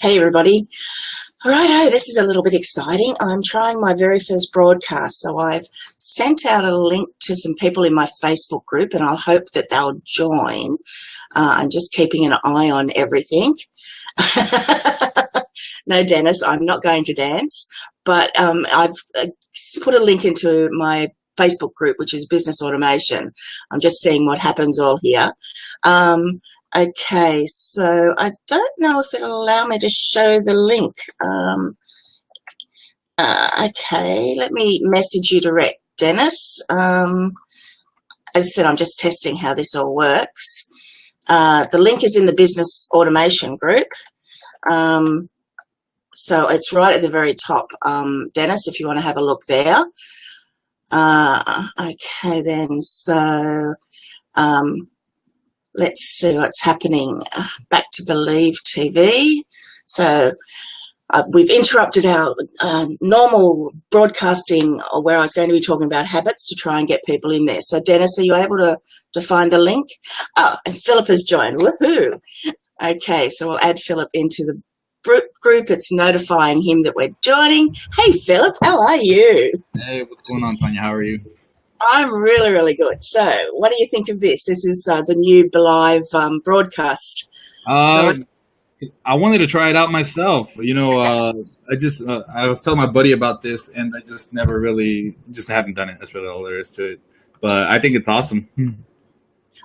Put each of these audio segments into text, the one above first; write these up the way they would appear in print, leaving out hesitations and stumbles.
Hey everybody. Righto, this is a little bit exciting. I'm trying my very first broadcast, so I've sent out a link to some people in my Facebook group, and I'll hope that they'll join. I'm just keeping an eye on everything. No, Dennis, I'm not going to dance, but I've put a link into my Facebook group, which is Business Automation. I'm just seeing what happens all here. Okay, so I don't know if it'll allow me to show the link. Okay, let me message you direct, Dennis. As I said, I'm just testing how this all works. The link is in the Business Automation group. So it's right at the very top, Dennis, if you want to have a look there. Okay, then, so let's see what's happening. Back to Believe TV. So we've interrupted our normal broadcasting where I was going to be talking about habits to try and get people in there. So Dennis, are you able to find the link? Oh, and Phillip has joined. Woohoo! Okay, so we'll add Phillip into the group. It's notifying him that we're joining. Hey Phillip, how are you? Hey, what's going on, Tanya? How are you? I'm really, really good. So what do you think of this? This is the new Belive broadcast. I wanted to try it out myself. You know, I was telling my buddy about this, and I just never really, haven't done it. That's really all there is to it. But I think it's awesome.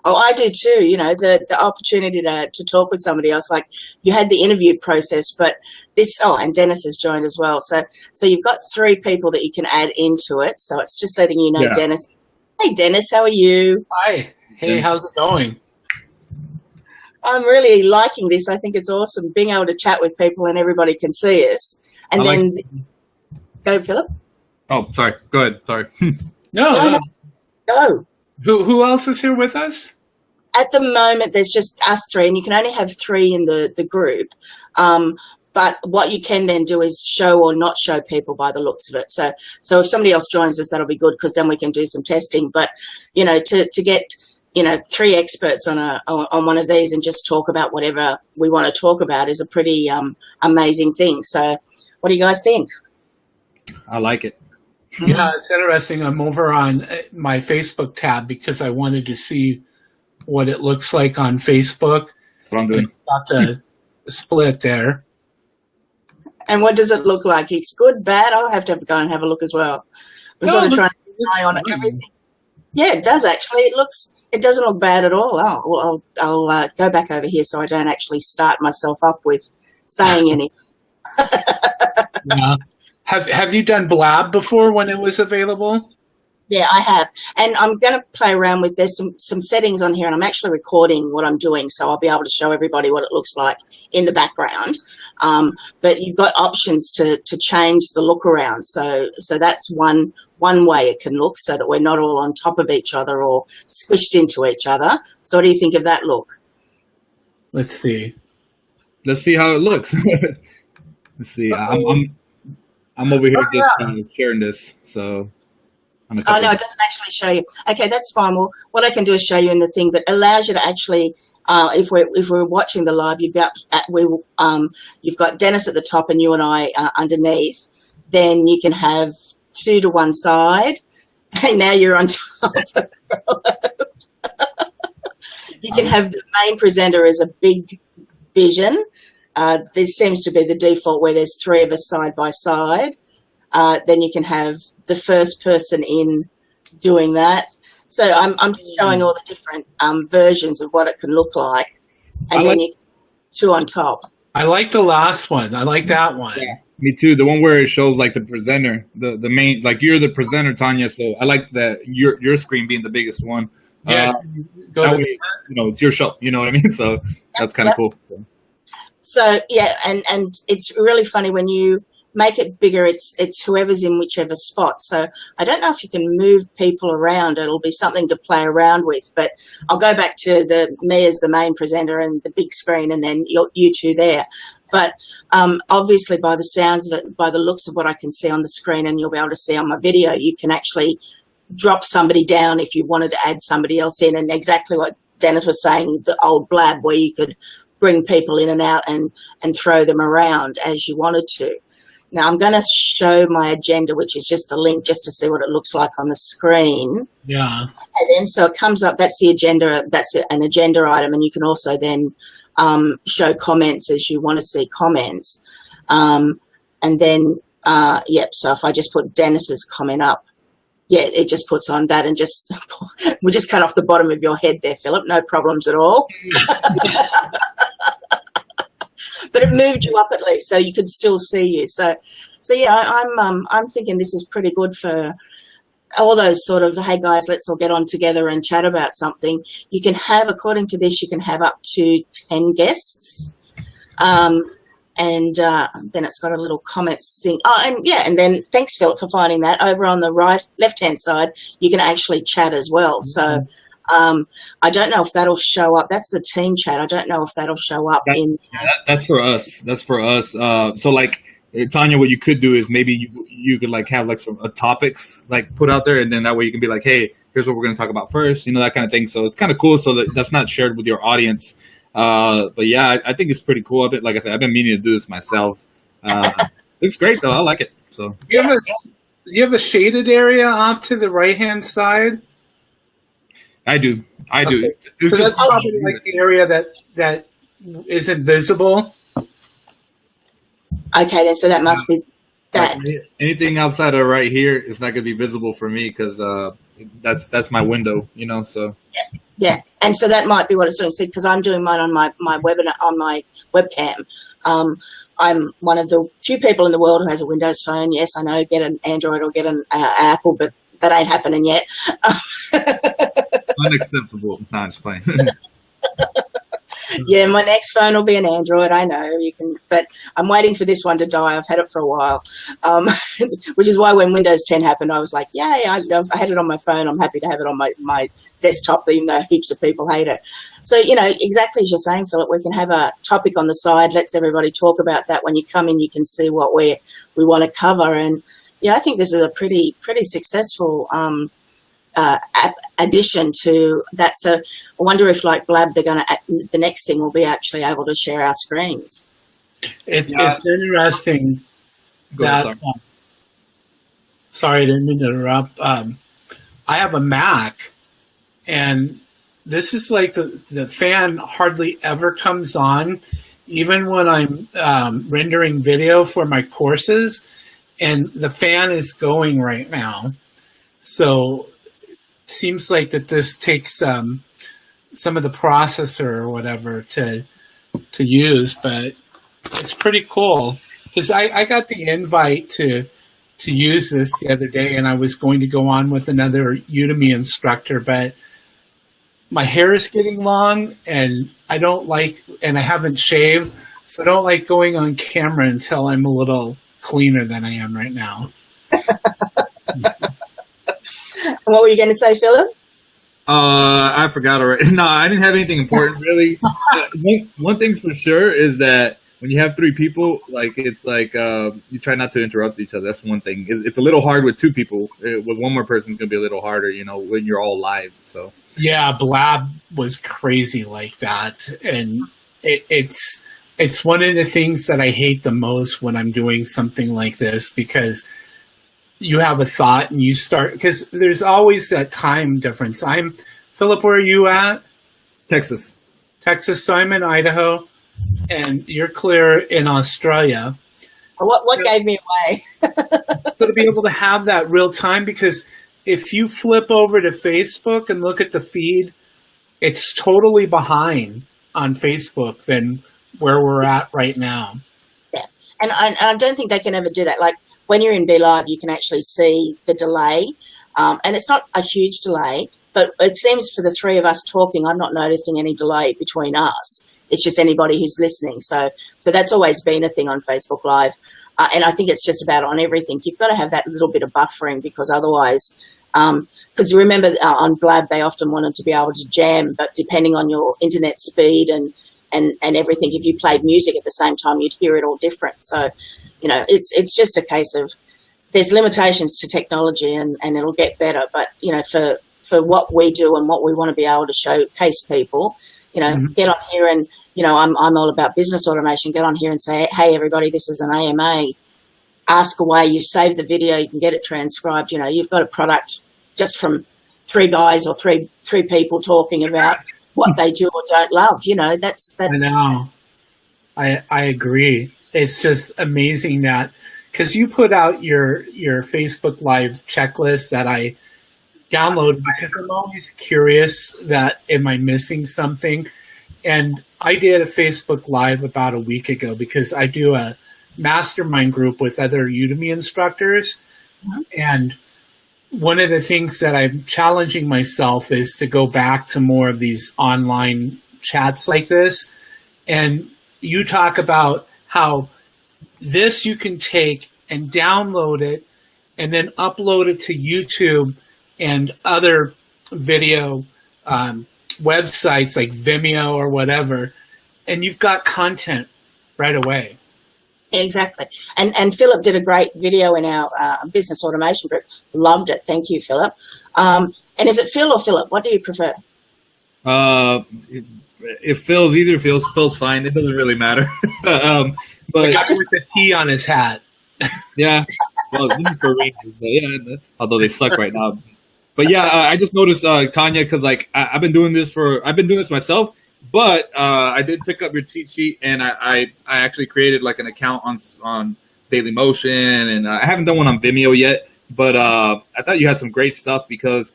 Oh, I do too. You know, the opportunity to talk with somebody else. Like you had the interview process, but this. Oh, and Dennis has joined as well. So you've got 3 people that you can add into it. So it's just letting you know, yeah. Dennis. Hey, Dennis, how are you? Hi. Hey, how's it going? I'm really liking this. I think it's awesome being able to chat with people and everybody can see us. And then go, Phillip. Oh, sorry. Go ahead. Sorry. No. Go. Who else is here with us? At the moment, there's just us 3, and you can only have 3 in the group. But what you can then do is show or not show people by the looks of it. So if somebody else joins us, that'll be good because then we can do some testing. But, you know, to get, 3 experts on one of these and just talk about whatever we want to talk about is a pretty amazing thing. So what do you guys think? I like it. Yeah, it's interesting. I'm over on my Facebook tab because I wanted to see what it looks like on Facebook. That's what I'm doing. It's got the split there. And what does it look like? It's good, bad? I'll have to go and have a look as well. I'm sort of trying to keep an eye on everything. Yeah, it does actually. It doesn't look bad at all. Oh, well, I'll go back over here so I don't actually start myself up with saying anything. Yeah. Have you done Blab before when it was available? Yeah, I have. And I'm going to play around with, there's some settings on here, and I'm actually recording what I'm doing, so I'll be able to show everybody what it looks like in the background. But you've got options to change the look around. So that's one way it can look, so that we're not all on top of each other or squished into each other. So what do you think of that look? Let's see. Let's see how it looks. Let's see. I'm over here just sharing this, so. Oh, no, it doesn't actually show you. Okay, that's fine. Well, what I can do is show you in the thing, but it allows you to actually, if we're watching the live, you've got Dennis at the top and you and I underneath. Then you can have 2 to one side, and now you're on top of it. You can have the main presenter as a big vision. This seems to be the default where there's 3 of us side by side. Then you can have the first person in doing that. So I'm just showing all the different versions of what it can look like. And then you 2 on top. I like the last one. I like that one. Yeah, me too. The one where it shows like the presenter, the main, like you're the presenter, Tanya. So I like that your screen being the biggest one. Yeah. It's your show. You know what I mean? So that's kind of cool. So yeah, and it's really funny when you make it bigger, it's whoever's in whichever spot. So I don't know if you can move people around. It'll be something to play around with, but I'll go back to me as the main presenter and the big screen, and then you 2 there. But obviously by the sounds of it, by the looks of what I can see on the screen, and you'll be able to see on my video, you can actually drop somebody down if you wanted to add somebody else in, and exactly what Dennis was saying, the old Blab where you could bring people in and out and throw them around as you wanted to. Now I'm going to show my agenda, which is just the link just to see what it looks like on the screen. Yeah. And then so it comes up, that's the agenda, that's an agenda item, and you can also then show comments as you want to see comments. And then, so if I just put Dennis's comment up, it just puts on that, and just we'll just cut off the bottom of your head there, Phillip. No problems at all. But it moved you up at least, so you could still see you. So yeah, I'm thinking this is pretty good for all those sort of, hey guys, let's all get on together and chat about something. You can have, according to this, you can have up to 10 guests. And then it's got a little comments thing. And then thanks, Phillip, for finding that. Over on the left-hand side, you can actually chat as well. So I don't know if that'll show up. That's the team chat. I don't know if that'll show up That's for us. That's for us. So like, Tanya, what you could do is maybe you could like have like some topics like put out there, and then that way you can be like, hey, here's what we're going to talk about first, that kind of thing. So it's kind of cool. So that's not shared with your audience. But yeah, I think it's pretty cool. Like I said, I've been meaning to do this myself. Looks great though. I like it. So you have a shaded area off to the right-hand side? I do. Okay. So that's probably like the area that isn't visible. Okay, then so that must be that. Anything outside of right here is not going to be visible for me because that's my window, So yeah, and so that might be what it's doing. See, because I'm doing mine on my webinar on my webcam. I'm one of the few people in the world who has a Windows phone. Yes, I know, get an Android or get an Apple, but that ain't happening yet. Unacceptable. No, I'm just playing. Yeah, my next phone will be an Android. I know you can, but I'm waiting for this one to die. I've had it for a while, which is why when Windows 10 happened, I was like, yay! I had it on my phone. I'm happy to have it on my desktop, even though heaps of people hate it. So exactly as you're saying, Phillip, we can have a topic on the side. Let's everybody talk about that. When you come in, you can see what we want to cover, and I think this is a pretty successful addition to that. So I wonder if, like Blab, the next thing will be actually able to share our screens. It's interesting. Sorry, I didn't mean to interrupt. I have a Mac, and this is like the fan hardly ever comes on, even when I'm rendering video for my courses, and the fan is going right now. So seems like that this takes some of the processor or whatever to use, but it's pretty cool because I got the invite to use this the other day, and I was going to go on with another Udemy instructor, but my hair is getting long and I haven't shaved, so I don't like going on camera until I'm a little cleaner than I am right now. What were you going to say, Phillip? I forgot already. No, I didn't have anything important really. One thing's for sure is that when you have 3 people, like it's like you try not to interrupt each other. That's one thing. It's a little hard with 2 people. With one more person, it's going to be a little harder, when you're all live. So yeah, Blab was crazy like that, and it's one of the things that I hate the most when I'm doing something like this, because you have a thought and you start, because there's always that time difference. Phillip, where are you at? Texas. So I'm in Idaho, and you're clear in Australia. What gave me away? So to be able to have that real time, because if you flip over to Facebook and look at the feed, it's totally behind on Facebook than where we're at right now. Yeah, and I don't think they can ever do that. Like when you're in Belive, you can actually see the delay, and it's not a huge delay, but it seems for the 3 of us talking, I'm not noticing any delay between us. It's just anybody who's listening. So that's always been a thing on Facebook Live, and I think it's just about on everything. You've got to have that little bit of buffering, because otherwise, because remember on Blab they often wanted to be able to jam, but depending on your internet speed and everything, if you played music at the same time, you'd hear it all different. So, it's just a case of there's limitations to technology, and it'll get better. But, for what we do and what we want to be able to showcase people, you know, get on here and, you know, I'm all about business automation. Get on here and say, hey, everybody, this is an AMA. Ask away. You save the video. You can get it transcribed. You know, you've got a product just from 3 guys or three people talking about what they do or don't love. You know, that's. I know. I agree. It's just amazing that, because you put out your Facebook Live checklist that I downloaded, because I'm always curious that am I missing something? And I did a Facebook Live about a week ago because I do a mastermind group with other Udemy instructors. And one of the things that I'm challenging myself is to go back to more of these online chats like this. And you talk about how this you can take and download it and then upload it to YouTube and other video websites like Vimeo or whatever, and you've got content right away. Exactly. And Phillip did a great video in our business automation group. Loved it. Thank you, Phillip. And is it Phil or Phillip? What do you prefer? If Phil's either Phil's fine. It doesn't really matter. But the guy with the T on his hat. Yeah. Well, for Rangers, yeah, although they suck right now. But yeah, I just noticed Tanya, because like I've been doing this myself. But I did pick up your cheat sheet, and I actually created like an account on Daily Motion, and I haven't done one on Vimeo yet. But I thought you had some great stuff, because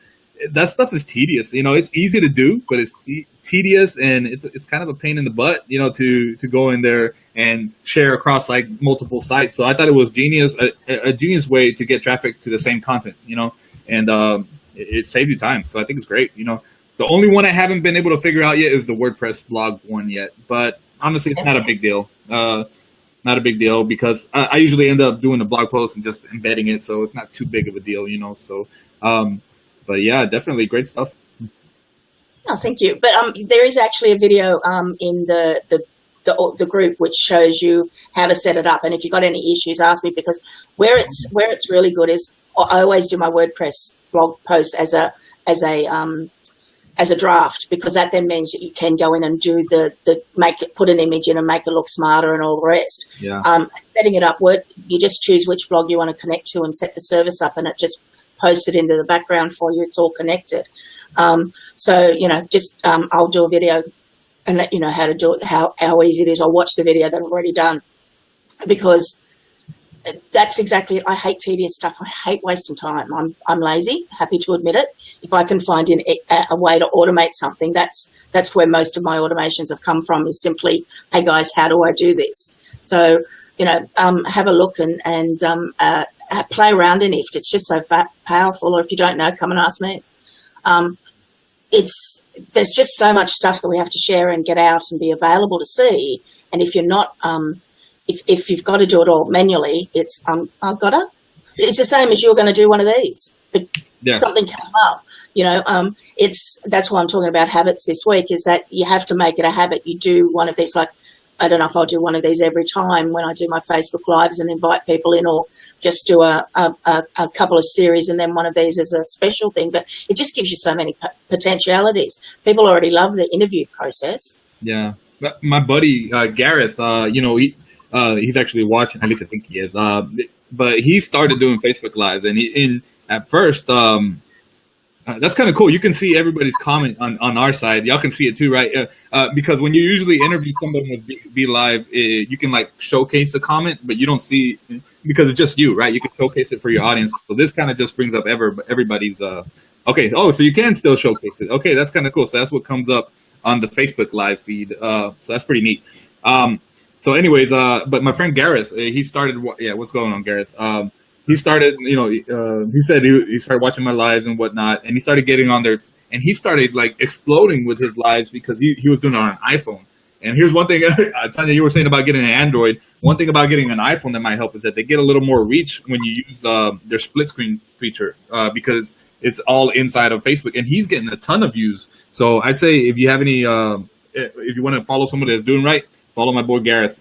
that stuff is tedious. You know, it's easy to do, but it's tedious, and it's kind of a pain in the butt, you know, to go in there and share across like multiple sites. So I thought it was a genius way to get traffic to the same content, you know, and it saves you time. So I think it's great, you know. The only one I haven't been able to figure out yet is the WordPress blog one yet. But honestly, it's not a big deal. Not a big deal, because I usually end up doing the blog post and just embedding it. So it's not too big of a deal, you know. So, but yeah, definitely great stuff. Oh, thank you. But there is actually a video in the group which shows you how to set it up. And if you've got any issues, ask me, because where it's really good is I always do my WordPress blog post as a draft, because that then means that you can go in and do put an image in and make it look smarter and all the rest. Yeah. Setting it up, you just choose which blog you want to connect to and set the service up, and it just posts it into the background for you. It's all connected. So, you know, just I'll do a video and let you know how to do it, how easy it is. I'll watch the video that I've already done, because that's exactly it. I hate tedious stuff. I hate wasting time. I'm lazy, happy to admit it. If I can find a way to automate something, that's where most of my automations have come from, is simply, hey guys, how do I do this? So, you know, have a look and play around in IFT. It's just so powerful. Or if you don't know, come and ask me. There's just so much stuff that we have to share and get out and be available to see. And if you're not, if you've got to do it all manually, it's It's the same as you're going to do one of these, but something came up. You know, that's why I'm talking about habits this week. Is that you have to make it a habit. You do one of these, like, I don't know if I'll do one of these every time when I do my Facebook Lives and invite people in, or just do a couple of series and then one of these as a special thing. But it just gives you so many potentialities. People already love the interview process. Yeah. My buddy, Gareth, you know, he's actually watching, at least I think he is. But he started doing Facebook Lives, and at first, that's kind of cool. You can see everybody's comment on our side. Y'all can see it too, right? Because when you usually interview somebody with Belive, you can like showcase a comment, but you don't see, because it's just you, right? You can showcase it for your audience. So this kind of just brings up everybody's. Okay. Oh, so you can still showcase it. Okay, that's kind of cool. So that's what comes up on the Facebook Live feed. So that's pretty neat. So anyways, but my friend Gareth, he started. What's going on, Gareth? He started, you know, he said he started watching my lives and whatnot, and he started getting on there, and he started like exploding with his lives because he was doing it on an iPhone. And here's one thing, Tanya, you were saying about getting an Android. One thing about getting an iPhone that might help is that they get a little more reach when you use their split screen feature, because it's all inside of Facebook, and he's getting a ton of views. So I'd say if you have any, if you want to follow somebody that's doing right, follow my boy Gareth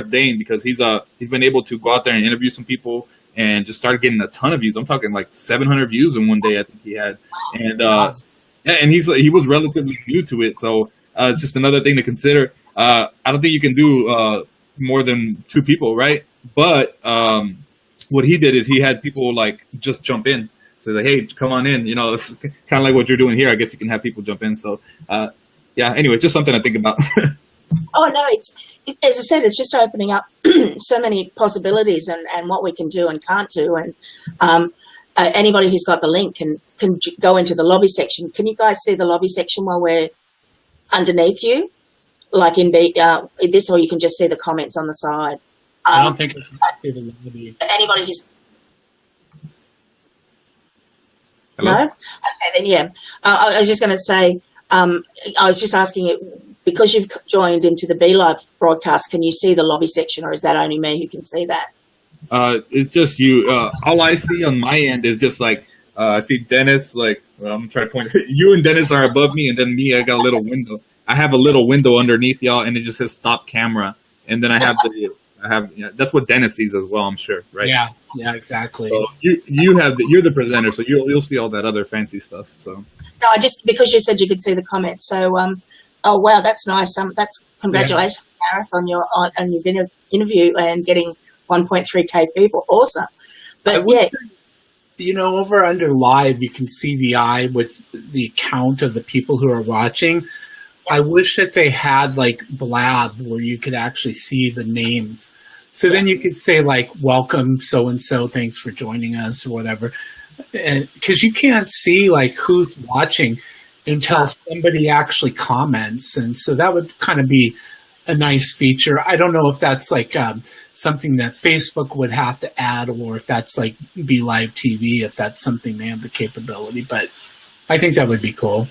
Dane, because he's been able to go out there and interview some people and just started getting a ton of views. I'm talking like 700 views in one day, I think he had. And yeah, and he was relatively new to it, so it's just another thing to consider. I don't think you can do more than 2 people, right? But what he did is he had people like just jump in. So like, hey, come on in. You know, it's kind of like what you're doing here. I guess you can have people jump in. So yeah, anyway, just something to think about. Oh no, as I said, it's just opening up so many possibilities and what we can do and can't do. And anybody who's got the link can go into the lobby section. Can you guys see the lobby section while we're underneath you? Like in this, or you can just see the comments on the side. I don't think I can see the lobby. Anybody who's Hello? No? Okay, then yeah. I was just going to say, I was just asking it, because you've joined into the Belive broadcast, can you see the lobby section, or is that only me who can see that? It's just you. All I see on my end is just like, I see Dennis, like, well, I'm trying to point. You and Dennis are above me, and then me, I got a little window. I have a little window underneath y'all, and it just says stop camera. And then I have that's what Dennis sees as well, I'm sure, right? Yeah, exactly. So you're the presenter, so you'll see all that other fancy stuff. So No, I just, because you said you could see the comments. So, oh wow, that's nice. That's congratulations, Gareth, on your interview and getting 1.3K people. Awesome. But yeah. You know, over under live, you can see the eye with the count of the people who are watching. I wish that they had like Blab where you could actually see the names. So then you could say like, welcome so-and-so, thanks for joining us or whatever. Because you can't see like who's watching until somebody actually comments. And so that would kind of be a nice feature. I don't know if that's like something that Facebook would have to add, or if that's like Belive TV, if that's something they have the capability. But I think that would be cool.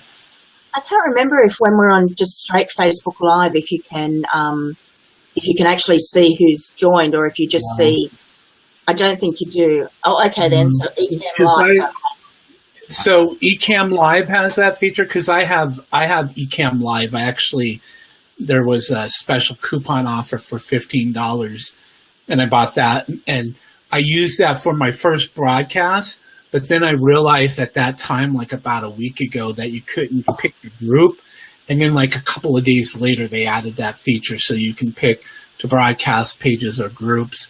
I can't remember if when we're on just straight Facebook Live, if you can actually see who's joined, or if you just see. I don't think you do. Oh, okay then. So Ecamm Live. So Ecamm Live has that feature, because I have Ecamm Live. There was a special coupon offer for $15, and I bought that, and I used that for my first broadcast. But then I realized at that time, like about a week ago, that you couldn't pick your group. And then like a couple of days later, they added that feature so you can pick to broadcast pages or groups.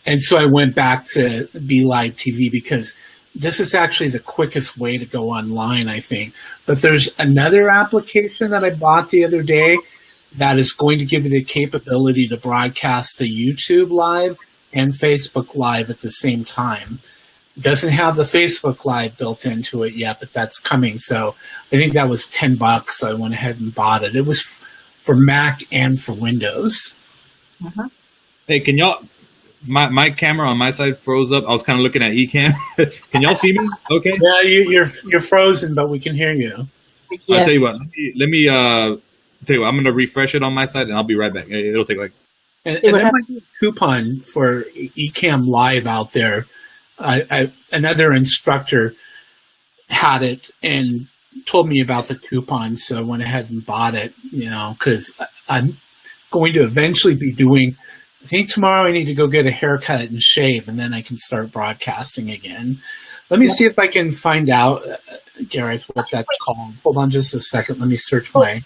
And so I went back to Belive TV, because this is actually the quickest way to go online, I think. But there's another application that I bought the other day that is going to give you the capability to broadcast to YouTube Live and Facebook Live at the same time. Doesn't have the Facebook Live built into it yet, but that's coming. So I think that was $10, so I went ahead and bought it. It was for Mac and for Windows. Hey, can y'all? My camera on my side froze up. I was kind of looking at Ecamm. Can y'all see me? Okay. Yeah, you're frozen, but we can hear you. Yeah. I'll tell you what. Let me tell you what. I'm gonna refresh it on my side, and I'll be right back. It'll take like. And there might be a coupon for Ecamm Live out there. Another instructor had it and told me about the coupon, so I went ahead and bought it, because I'm going to eventually be doing, I think tomorrow I need to go get a haircut and shave, and then I can start broadcasting again. Let me see if I can find out, Gareth, what that's called. Hold on just a second. Let me search my...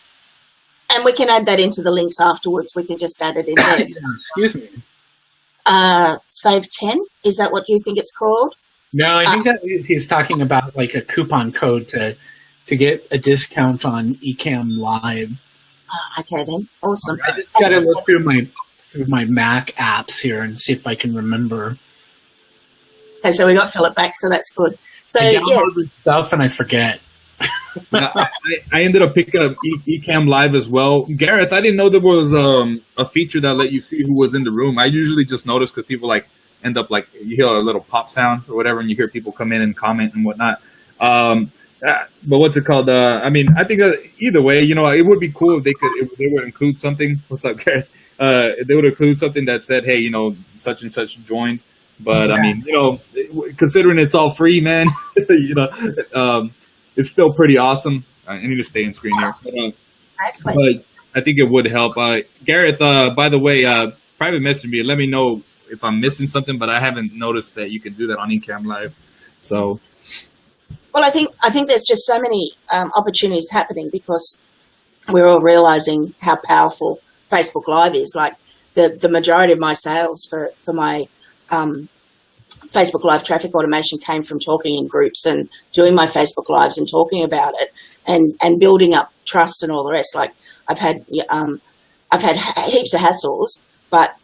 And we can add that into the links afterwards. We can just add it in there. Excuse me. Save 10, is that what you think it's called? No, I think that he's talking about like a coupon code to get a discount on Ecamm Live. Okay then, awesome. I just got to look through my Mac apps here and see if I can remember. Okay, so we got Phillip back, so that's good. So I download stuff and I forget. I ended up picking up Ecamm Live as well. Gareth, I didn't know there was a feature that let you see who was in the room. I usually just notice because people like end up like you hear a little pop sound or whatever, and you hear people come in and comment and whatnot. But what's it called? I mean, I think that either way, it would be cool if they would include something. What's up, Gareth? If they would include something that said, hey, such and such joined. But I mean, considering it's all free, man, it's still pretty awesome. I need to stay in screen here. But I think it would help. Gareth, by the way, private message me. Let me know if I'm missing something, but I haven't noticed that you can do that on Ecamm Live. So, well, I think there's just so many opportunities happening because we're all realizing how powerful Facebook Live is. Like the majority of my sales for my Facebook Live traffic automation came from talking in groups and doing my Facebook Lives and talking about it and building up trust and all the rest. Like I've had heaps of hassles, but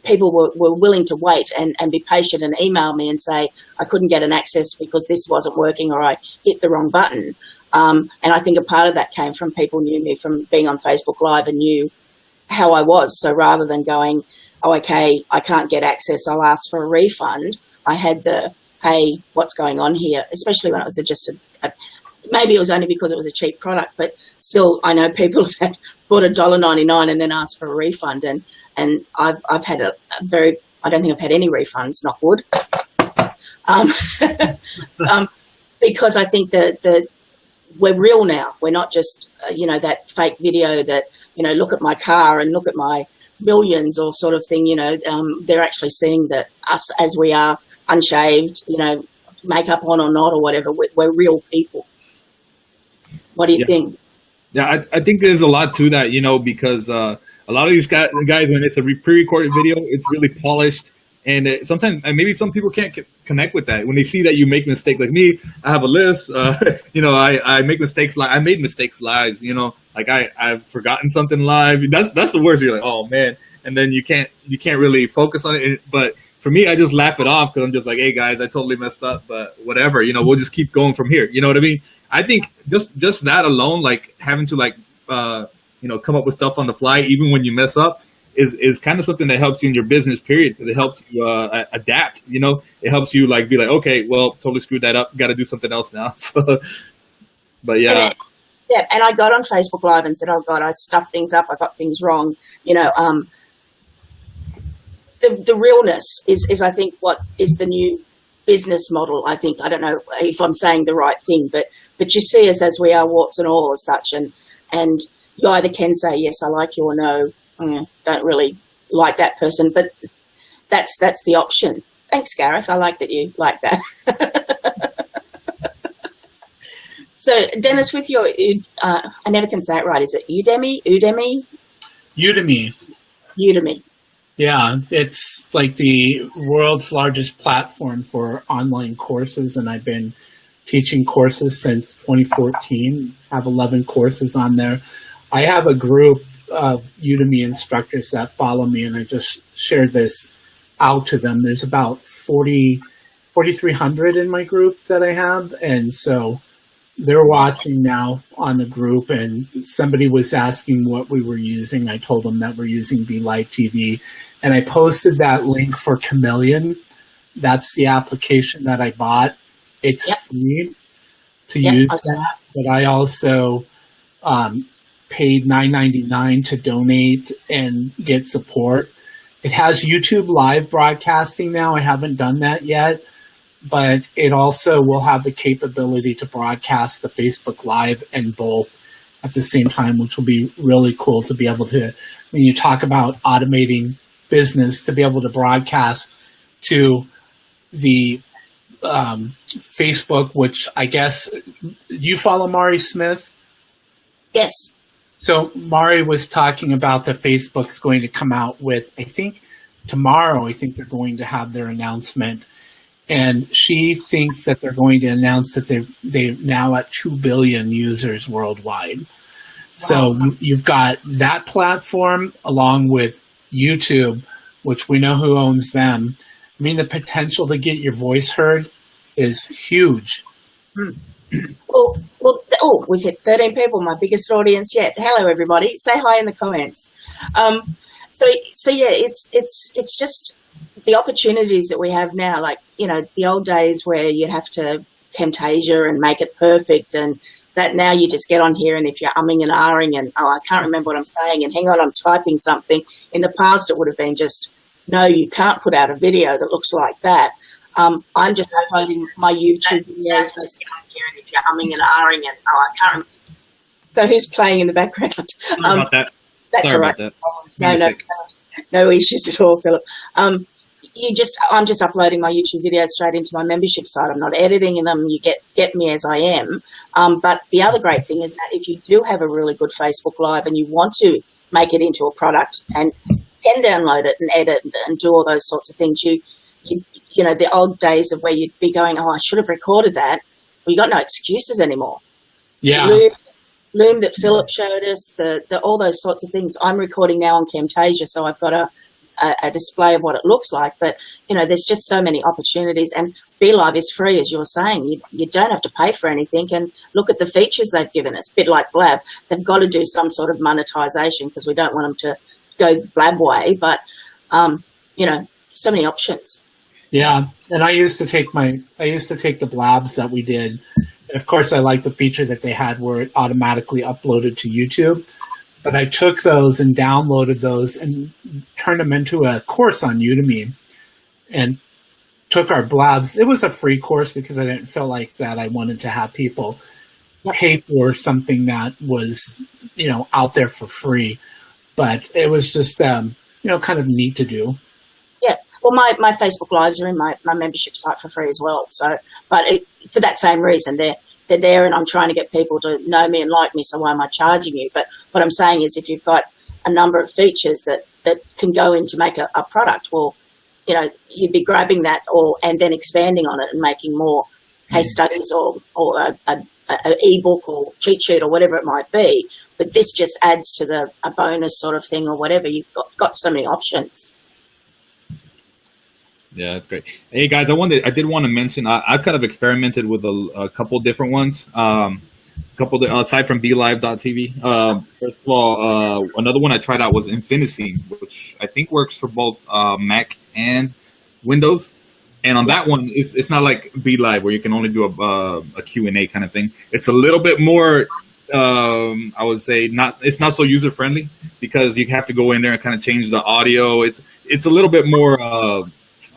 people were willing to wait and be patient and email me and say, I couldn't get an access because this wasn't working or I hit the wrong button. And I think a part of that came from people knew me from being on Facebook Live and knew how I was. So rather than going, oh, okay, I can't get access, I'll ask for a refund, I had the, hey, what's going on here? Especially when it was just maybe it was only because it was a cheap product, but still I know people have bought $1.99 and then asked for a refund. And I've had a very, I don't think I've had any refunds, knock wood. Because I think that we're real now. We're not just, that fake video that, look at my car and look at my millions or sort of thing, they're actually seeing that us as we are, unshaved, makeup on or not or whatever, we're real people. What do you think? Yeah, I think there's a lot to that, because a lot of these guys, when it's a pre-recorded video, it's really polished. And sometimes, and maybe some people can't connect with that when they see that you make mistakes. Like me, I have a list. I make mistakes. I made mistakes live. Like I've forgotten something live. That's the worst. You're like, oh man, and then you can't really focus on it. But for me, I just laugh it off because I'm just like, hey guys, I totally messed up, but whatever. We'll just keep going from here. You know what I mean? I think just that alone, like having to come up with stuff on the fly, even when you mess up, is kind of something that helps you in your business, period. Because it helps you adapt. It helps you be like, okay, well, totally screwed that up. Got to do something else now. But yeah. Yeah, and I got on Facebook Live and said, oh God, I stuffed things up. I got things wrong. The realness is I think what is the new business model. I think, I don't know if I'm saying the right thing, but you see us as we are, warts and all as such. And you either can say, yes, I like you, or no, don't really like that person, but that's the option. Thanks, Gareth. I like that you like that. So, Dennis, with your, I never can say it right. Is it Udemy? Udemy. Yeah, it's like the world's largest platform for online courses, and I've been teaching courses since 2014. I have 11 courses on there. I have a group of Udemy instructors that follow me, and I just shared this out to them. There's about 4,300 in my group that I have, and so they're watching now on the group, and somebody was asking what we were using. I told them that we're using Belive TV, and I posted that link for Chameleon. That's the application that I bought. It's free to use that, but I also paid $9.99 to donate and get support. It has YouTube live broadcasting now. I haven't done that yet, but it also will have the capability to broadcast the Facebook Live and both at the same time, which will be really cool to be able to, when you talk about automating business, to be able to broadcast to the Facebook, which I guess you follow Mari Smith? Yes. So Mari was talking about that Facebook's going to come out with, I think tomorrow, I think they're going to have their announcement. And she thinks that they're going to announce that they're now at 2 billion users worldwide. Wow. So you've got that platform along with YouTube, which we know who owns them. I mean, the potential to get your voice heard is huge. Well, we've hit 13 people, my biggest audience yet. Hello, everybody. Say hi in the comments. So yeah, it's just the opportunities that we have now. Like, the old days where you'd have to Camtasia and make it perfect, and that now you just get on here, and if you're umming and ahhing and, I can't remember what I'm saying, and hang on, I'm typing something. In the past, it would have been just, no, you can't put out a video that looks like that. I'm just uploading my YouTube videos. Just get on here, and if you're umming and ahhing and, I can't remember. So who's playing in the background? Sorry about that. That's Sorry all right. about that. No issues at all, Phillip. I'm just uploading my YouTube videos straight into my membership site. I'm not editing them. You get me as I am. But the other great thing is that if you do have a really good Facebook Live and you want to make it into a product and can download it and edit and do all those sorts of things, you know, the old days of where you'd be going, oh, I should have recorded that. Well, you got no excuses anymore. Yeah. Loom that Phillip showed us, all those sorts of things. I'm recording now on Camtasia, so I've got a display of what it looks like. But, you know, there's just so many opportunities. And Belive is free, as you were saying. You don't have to pay for anything. And look at the features they've given us. A bit like Blab. They've got to do some sort of monetization because we don't want them to go Blab way. But, you know, so many options. Yeah, and I used to take the Blabs that we did. Of course, I like the feature that they had where it automatically uploaded to YouTube. But I took those and downloaded those and turned them into a course on Udemy and took our Blabs. It was a free course because I didn't feel like that I wanted to have people pay for something that was, you know, out there for free. But it was just, you know, kind of neat to do. Yeah. Well, my Facebook Lives are in my membership site for free as well. So, but for that same reason, they're there, and I'm trying to get people to know me and like me. So why am I charging you? But what I'm saying is, if you've got a number of features that can go in to make a product, well, you know, you'd be grabbing that and then expanding on it and making more case studies or an ebook or cheat sheet or whatever it might be. But this just adds to a bonus sort of thing or whatever. You've got so many options. Yeah, that's great. Hey guys, I did want to mention I've kind of experimented with a couple different ones. Aside from BeLive.tv. First of all, another one I tried out was Infiniscene, which I think works for both Mac and Windows. And on that one, it's not like BeLive where you can only do a Q&A kind of thing. It's a little bit more, I would say, it's not so user friendly because you have to go in there and kind of change the audio. It's a little bit more.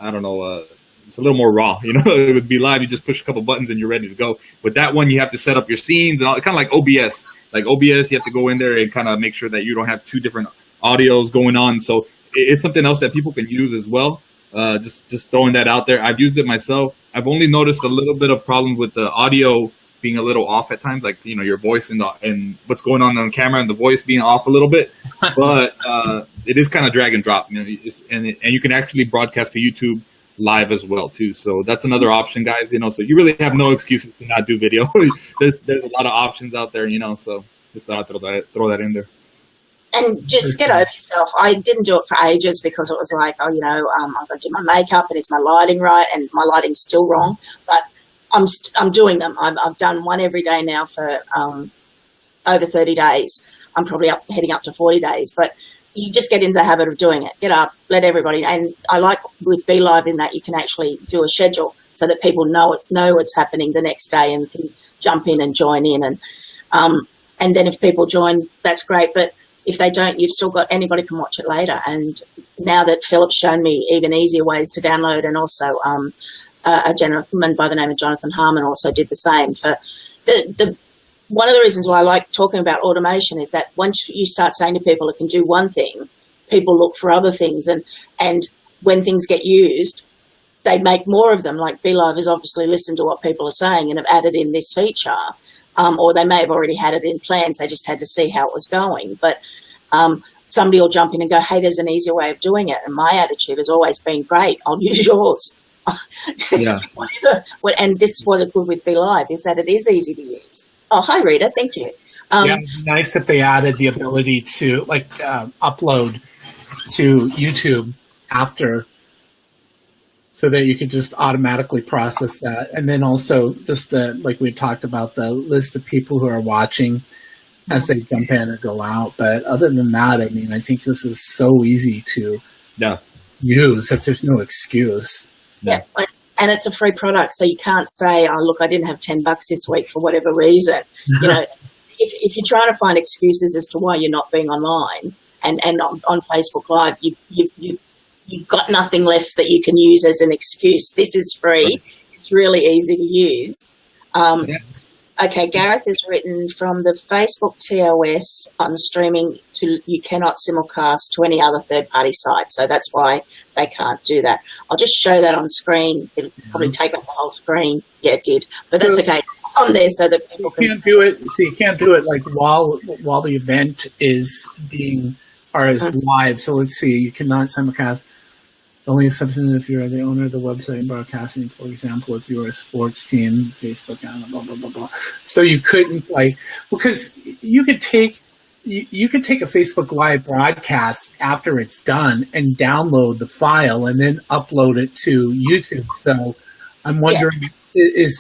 I don't know, it's a little more raw, you know. It would be live, you just push a couple buttons and you're ready to go. With that one, you have to set up your scenes and all, kind of like OBS. Like OBS, you have to go in there and kind of make sure that you don't have two different audios going on. So it's something else that people can use as well. Just throwing that out there. I've used it myself. I've only noticed a little bit of problems with the audio being a little off at times, like, you know, your voice and what's going on camera and the voice being off a little bit. But it is kind of drag and drop, you know, and you can actually broadcast to YouTube live as well too. So that's another option, guys. You know, so you really have no excuses to not do video. there's a lot of options out there, you know. So just thought I'd throw that in there. And just get over yourself. I didn't do it for ages because it was like, oh, you know, I've got to do my makeup and is my lighting right? And my lighting's still wrong, but I'm doing them. I've done one every day now for over 30 days. I'm probably heading up to 40 days, but you just get into the habit of doing it. Get up, let everybody, and I like with BeLive in that you can actually do a schedule so that people know what's happening the next day and can jump in and join in. And then if people join, that's great. But if they don't, you've still got, anybody can watch it later. And now that Phillip's shown me even easier ways to download, and also a gentleman by the name of Jonathan Harmon also did the same. For one of the reasons why I like talking about automation is that once you start saying to people it can do one thing, people look for other things, and when things get used, they make more of them. Like BeLive has obviously listened to what people are saying and have added in this feature, or they may have already had it in plans. They just had to see how it was going. But somebody will jump in and go, hey, there's an easier way of doing it. And my attitude has always been, great, I'll use yours. Yeah. And this is what is good with BeLive, is that it is easy to use. Oh, hi, Rita. Thank you. Yeah, it'd be nice if they added the ability to upload to YouTube after, so that you could just automatically process that. And then also just like we talked about, the list of people who are watching as they jump in and go out. But other than that, I mean, I think this is so easy to use that there's no excuse. Yeah. And it's a free product, so you can't say, oh, look, I didn't have $10 this week for whatever reason. You know, if you're trying to find excuses as to why you're not being online and on Facebook Live, you've got nothing left that you can use as an excuse. This is free. It's really easy to use. Okay, Gareth has written from the Facebook TOS on streaming to you cannot simulcast to any other third-party site, so that's why they can't do that. I'll just show that on screen. It'll probably take up the whole screen. Yeah, it did, but that's okay. On there so that people can do it. So you can't do it like while the event is being or is live. So let's see, you cannot simulcast. The only exception if you're the owner of the website and broadcasting, for example, if you're a sports team, Facebook, blah blah blah blah. So you couldn't because you could take a Facebook Live broadcast after it's done and download the file and then upload it to YouTube. So I'm wondering, is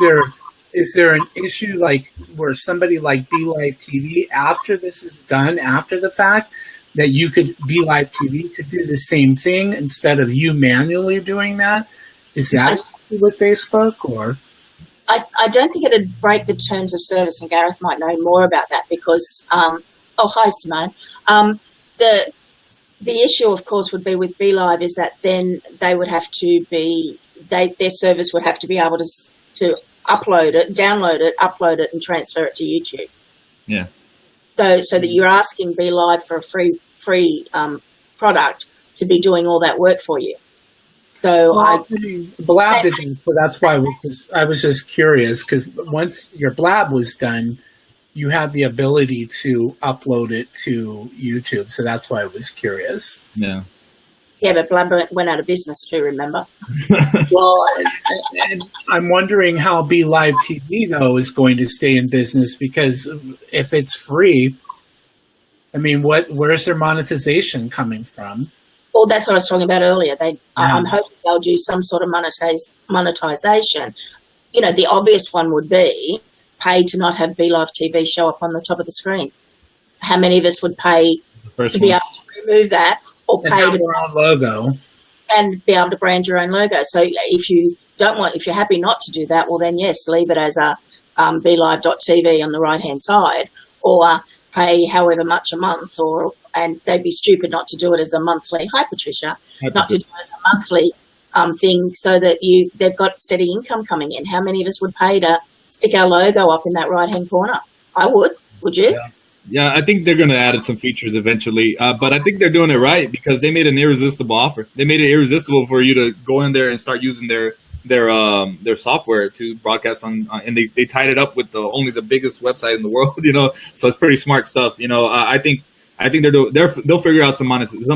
there an issue like where somebody like Belive TV after this is done after the fact? That you could, Belive TV could do the same thing instead of you manually doing that? Is that with Facebook or? I don't think it'd break the terms of service, and Gareth might know more about that because, hi Simone. The issue, of course, would be with Belive is that then they would have to be, their service would have to be able to upload it, download it, upload it, and transfer it to YouTube. Yeah. So that you're asking Belive for a free product to be doing all that work for you. So Blab didn't, so that's why I was just curious because once your Blab was done, you had the ability to upload it to YouTube. So that's why I was curious. Yeah. Yeah, but Blab went out of business too, remember? Well, and I'm wondering how Belive TV, though, is going to stay in business because if it's free, I mean, where's their monetization coming from? Well, that's what I was talking about earlier. I'm hoping they'll do some sort of monetization. You know, the obvious one would be pay to not have Belive TV show up on the top of the screen. How many of us would pay to be able to remove that? Or pay to your own logo and be able to brand your own logo. So if you're happy not to do that, well then yes, leave it as a belive.tv on the right hand side, or pay however much a month, and they'd be stupid not to do it as a monthly. Hi Patricia, not to do it as a monthly thing, so that they've got steady income coming in. How many of us would pay to stick our logo up in that right hand corner? I would. Would you? Yeah, I think they're going to add some features eventually, but I think they're doing it right because they made an irresistible offer. They made it irresistible for you to go in there and start using their software to broadcast on, and they tied it up with only the biggest website in the world, you know. So it's pretty smart stuff, you know. I think they'll figure out some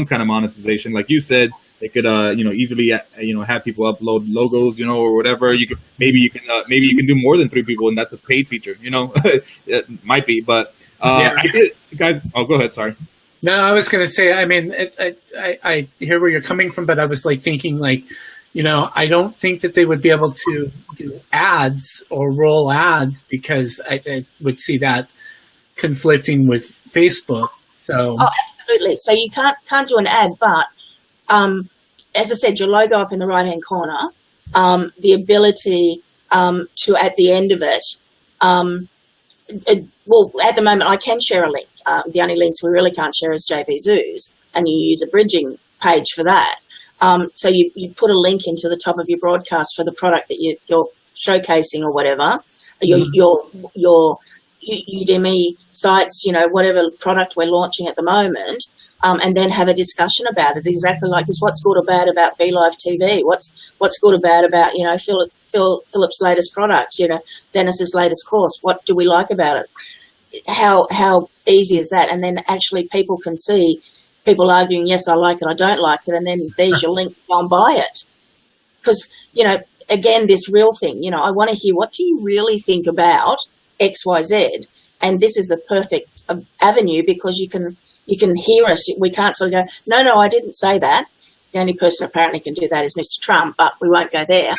kind of monetization, like you said. They could easily have people upload logos, you know, or whatever. Maybe you can do more than 3 people, and that's a paid feature, you know. It might be, but. I did, guys. Oh, go ahead. Sorry. No, I was going to say. I mean, I hear where you're coming from, but I was thinking, I don't think that they would be able to do ads or roll ads because I would see that conflicting with Facebook. So. Oh, absolutely. So you can't do an ad, but as I said, your logo up in the right hand corner, the ability to at the end of it. Well, at the moment, I can share a link. The only links we really can't share is JB Zoos, and you use a bridging page for that. So you put a link into the top of your broadcast for the product that you're showcasing or whatever. Your Udemy sites, you know, whatever product we're launching at the moment, and then have a discussion about it. Exactly like this. What's good or bad about Belive TV? What's good or bad about, you know, Phillip's latest product, you know, Dennis's latest course? What do we like about it? How easy is that? And then actually people can see people arguing, yes, I like it, I don't like it, and then there's your link, go and buy it. Because, you know, again, this real thing, you know, I want to hear, what do you really think about XYZ? And this is the perfect avenue because you can hear us. We can't sort of go, no, I didn't say that. The only person apparently can do that is Mr. Trump, but we won't go there.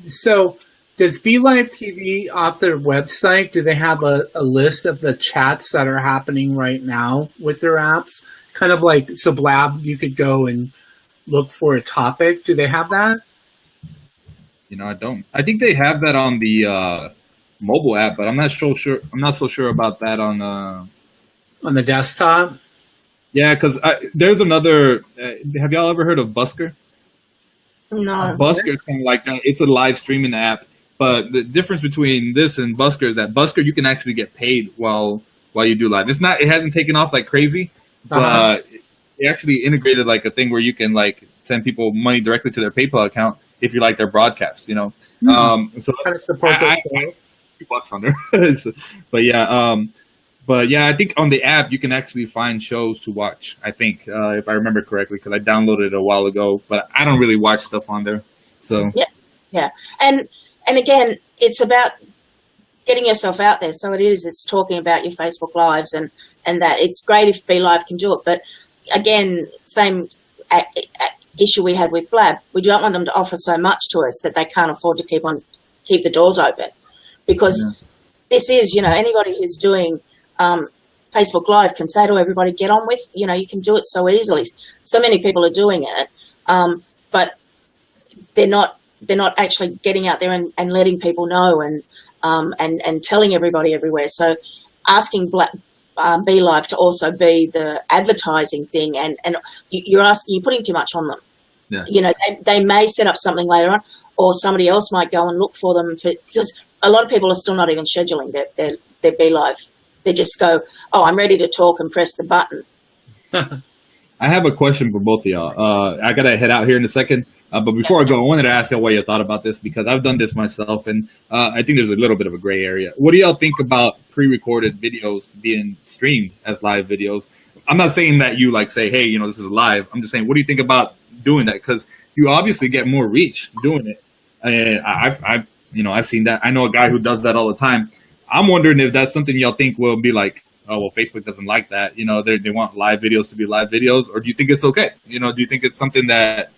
So does Belive TV off their website, do they have a list of the chats that are happening right now with their apps? Kind of like, so Blab, you could go and look for a topic. Do they have that? You know, I don't. I think they have that on the mobile app, but I'm not so sure about that on the desktop. Yeah, because there's another. Have y'all ever heard of Busker? No. Busker is kind of like that. It's a live streaming app, but the difference between this and Busker is that Busker you can actually get paid while you do live. It's not. It hasn't taken off like crazy, but it actually integrated like a thing where you can like send people money directly to their PayPal account if you like their broadcasts. You know, so Kind of support I $2 on there. But yeah, I think on the app you can actually find shows to watch. I think if I remember correctly, because I downloaded it a while ago, but I don't really watch stuff on there. So yeah, and again, it's about getting yourself out there. So it's talking about your Facebook Lives and that it's great if Belive can do it. But again, same issue we had with Blab. We don't want them to offer so much to us that they can't afford to keep the doors open, because this is, anybody who's doing Facebook Live can say to everybody, get on with, you can do it so easily. So many people are doing it, but they're not actually getting out there and letting people know and telling everybody everywhere. So asking Belive to also be the advertising thing, and you're putting too much on them. Yeah. They may set up something later on, or somebody else might go and look for them because a lot of people are still not even scheduling their Belive. They just go, oh, I'm ready to talk, and press the button. I have a question for both of y'all. I got to head out here in a second. But before I go, I wanted to ask y'all what you thought about this, because I've done this myself, and I think there's a little bit of a gray area. What do y'all think about pre-recorded videos being streamed as live videos? I'm not saying that you say, hey, this is live. I'm just saying, what do you think about doing that? Because you obviously get more reach doing it. I've seen that. I know a guy who does that all the time. I'm wondering if that's something y'all think will be like, oh, well, Facebook doesn't like that. They want live videos to be live videos, or do you think it's okay? Do you think it's something that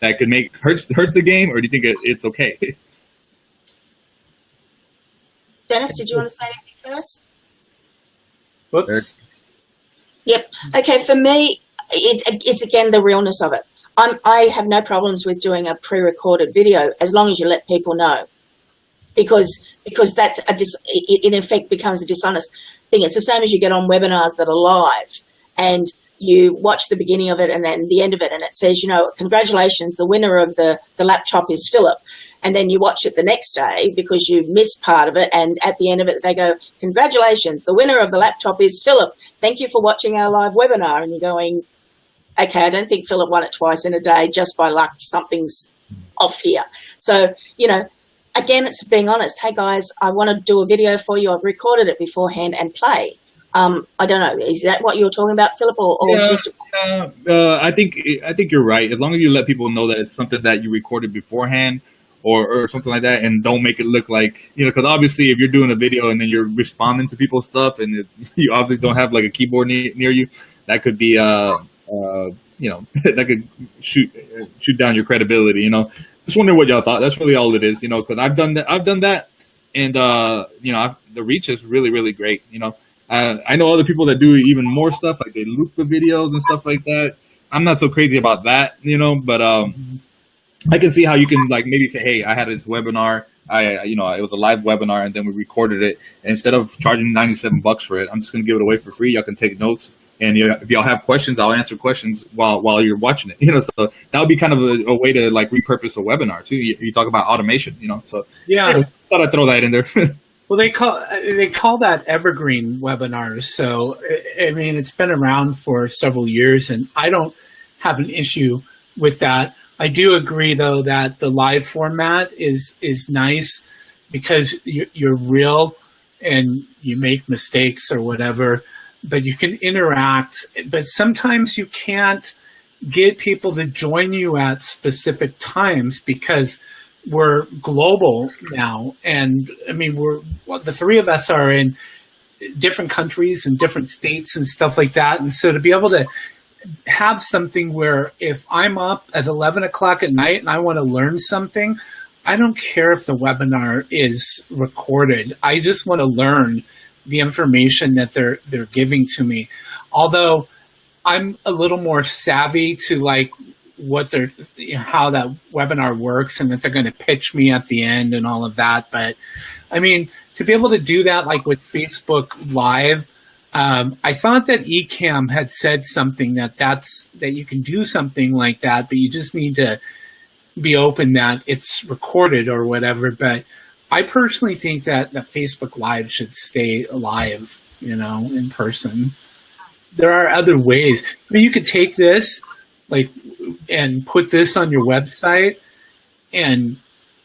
could hurts the game, or do you think it's okay? Dennis, did you want to say anything first? Whoops. Yep. Okay. For me, it's again the realness of it. I have no problems with doing a pre-recorded video as long as you let people know, because that's it in effect becomes a dishonest thing. It's the same as you get on webinars that are live, and you watch the beginning of it and then the end of it, and it says, congratulations, the winner of the laptop is Phillip. And then you watch it the next day because you missed part of it, and at the end of it they go, congratulations, the winner of the laptop is Phillip. Thank you for watching our live webinar. And you're going, okay, I don't think Phillip won it twice in a day, just by luck, something's off here. So, again, it's being honest. Hey guys, I want to do a video for you. I've recorded it beforehand and play. I don't know. Is that what you were talking about, Phillip, or just? I think you're right. As long as you let people know that it's something that you recorded beforehand, or something like that, and don't make it look like, because obviously if you're doing a video and then you're responding to people's stuff and you obviously don't have like a keyboard near you, that could be that could shoot down your credibility. Just wondering what y'all thought. That's really all it is. Because I've done that, and the reach is really, really great. I know other people that do even more stuff, like they loop the videos and stuff like that. I'm not so crazy about that, but I can see how you can maybe say, hey, I had this webinar. It was a live webinar, and then we recorded it. And instead of charging $97 for it, I'm just going to give it away for free. Y'all can take notes. And if y'all have questions, I'll answer questions while you're watching it. So that would be kind of a way to repurpose a webinar too. You talk about automation, So yeah, thought I'd throw that in there. Well, they call that evergreen webinars. So I mean, it's been around for several years, and I don't have an issue with that. I do agree, though, that the live format is nice because you're real and you make mistakes or whatever, but you can interact. But sometimes you can't get people to join you at specific times because we're global now. And I mean, the three of us are in different countries and different states and stuff like that. And so to be able to have something where if I'm up at 11 o'clock at night and I want to learn something, I don't care if the webinar is recorded. I just want to learn the information that they're giving to me. Although I'm a little more savvy to what how that webinar works, and that they're going to pitch me at the end and all of that. But I mean, to be able to do that with Facebook Live, I thought that Ecamm had said something that you can do something like that, but you just need to be open that it's recorded or whatever, but I personally think that the Facebook Live should stay alive, in person. There are other ways. I mean, you could take this, and put this on your website and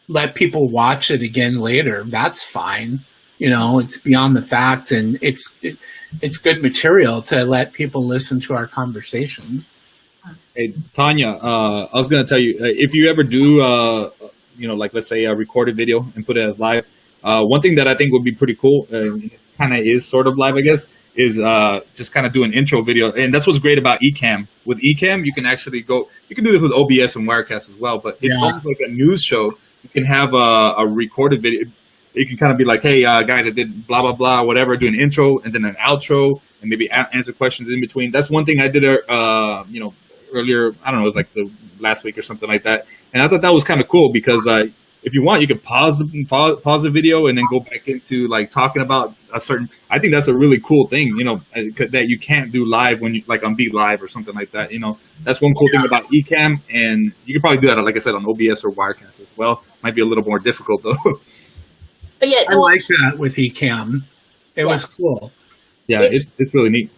let people watch it again later. That's fine. It's beyond the fact, and it's good material to let people listen to our conversation. Hey, Tanya, I was going to tell you, if you ever do, let's say a recorded video and put it as live, one thing that I think would be pretty cool, kind of is sort of live, I guess, is just kind of do an intro video. And that's what's great about Ecamm. With Ecamm, you can actually you can do this with OBS and Wirecast as well, but it's almost like a news show. You can have a recorded video. You can kind of be like, hey, guys, I did blah, blah, blah, whatever, do an intro and then an outro and maybe answer questions in between. That's one thing I did, earlier, I don't know, it was like the last week or something like that. And I thought that was kind of cool because if you want, you could pause the video and then go back into like talking about a certain, I think that's a really cool thing, that you can't do live when you like on Belive or something like that. That's one cool thing about Ecamm, and you could probably do that, like I said, on OBS or Wirecast as well. Might be a little more difficult though. But yeah, I like that with Ecamm. It was cool. Yeah, it's really neat.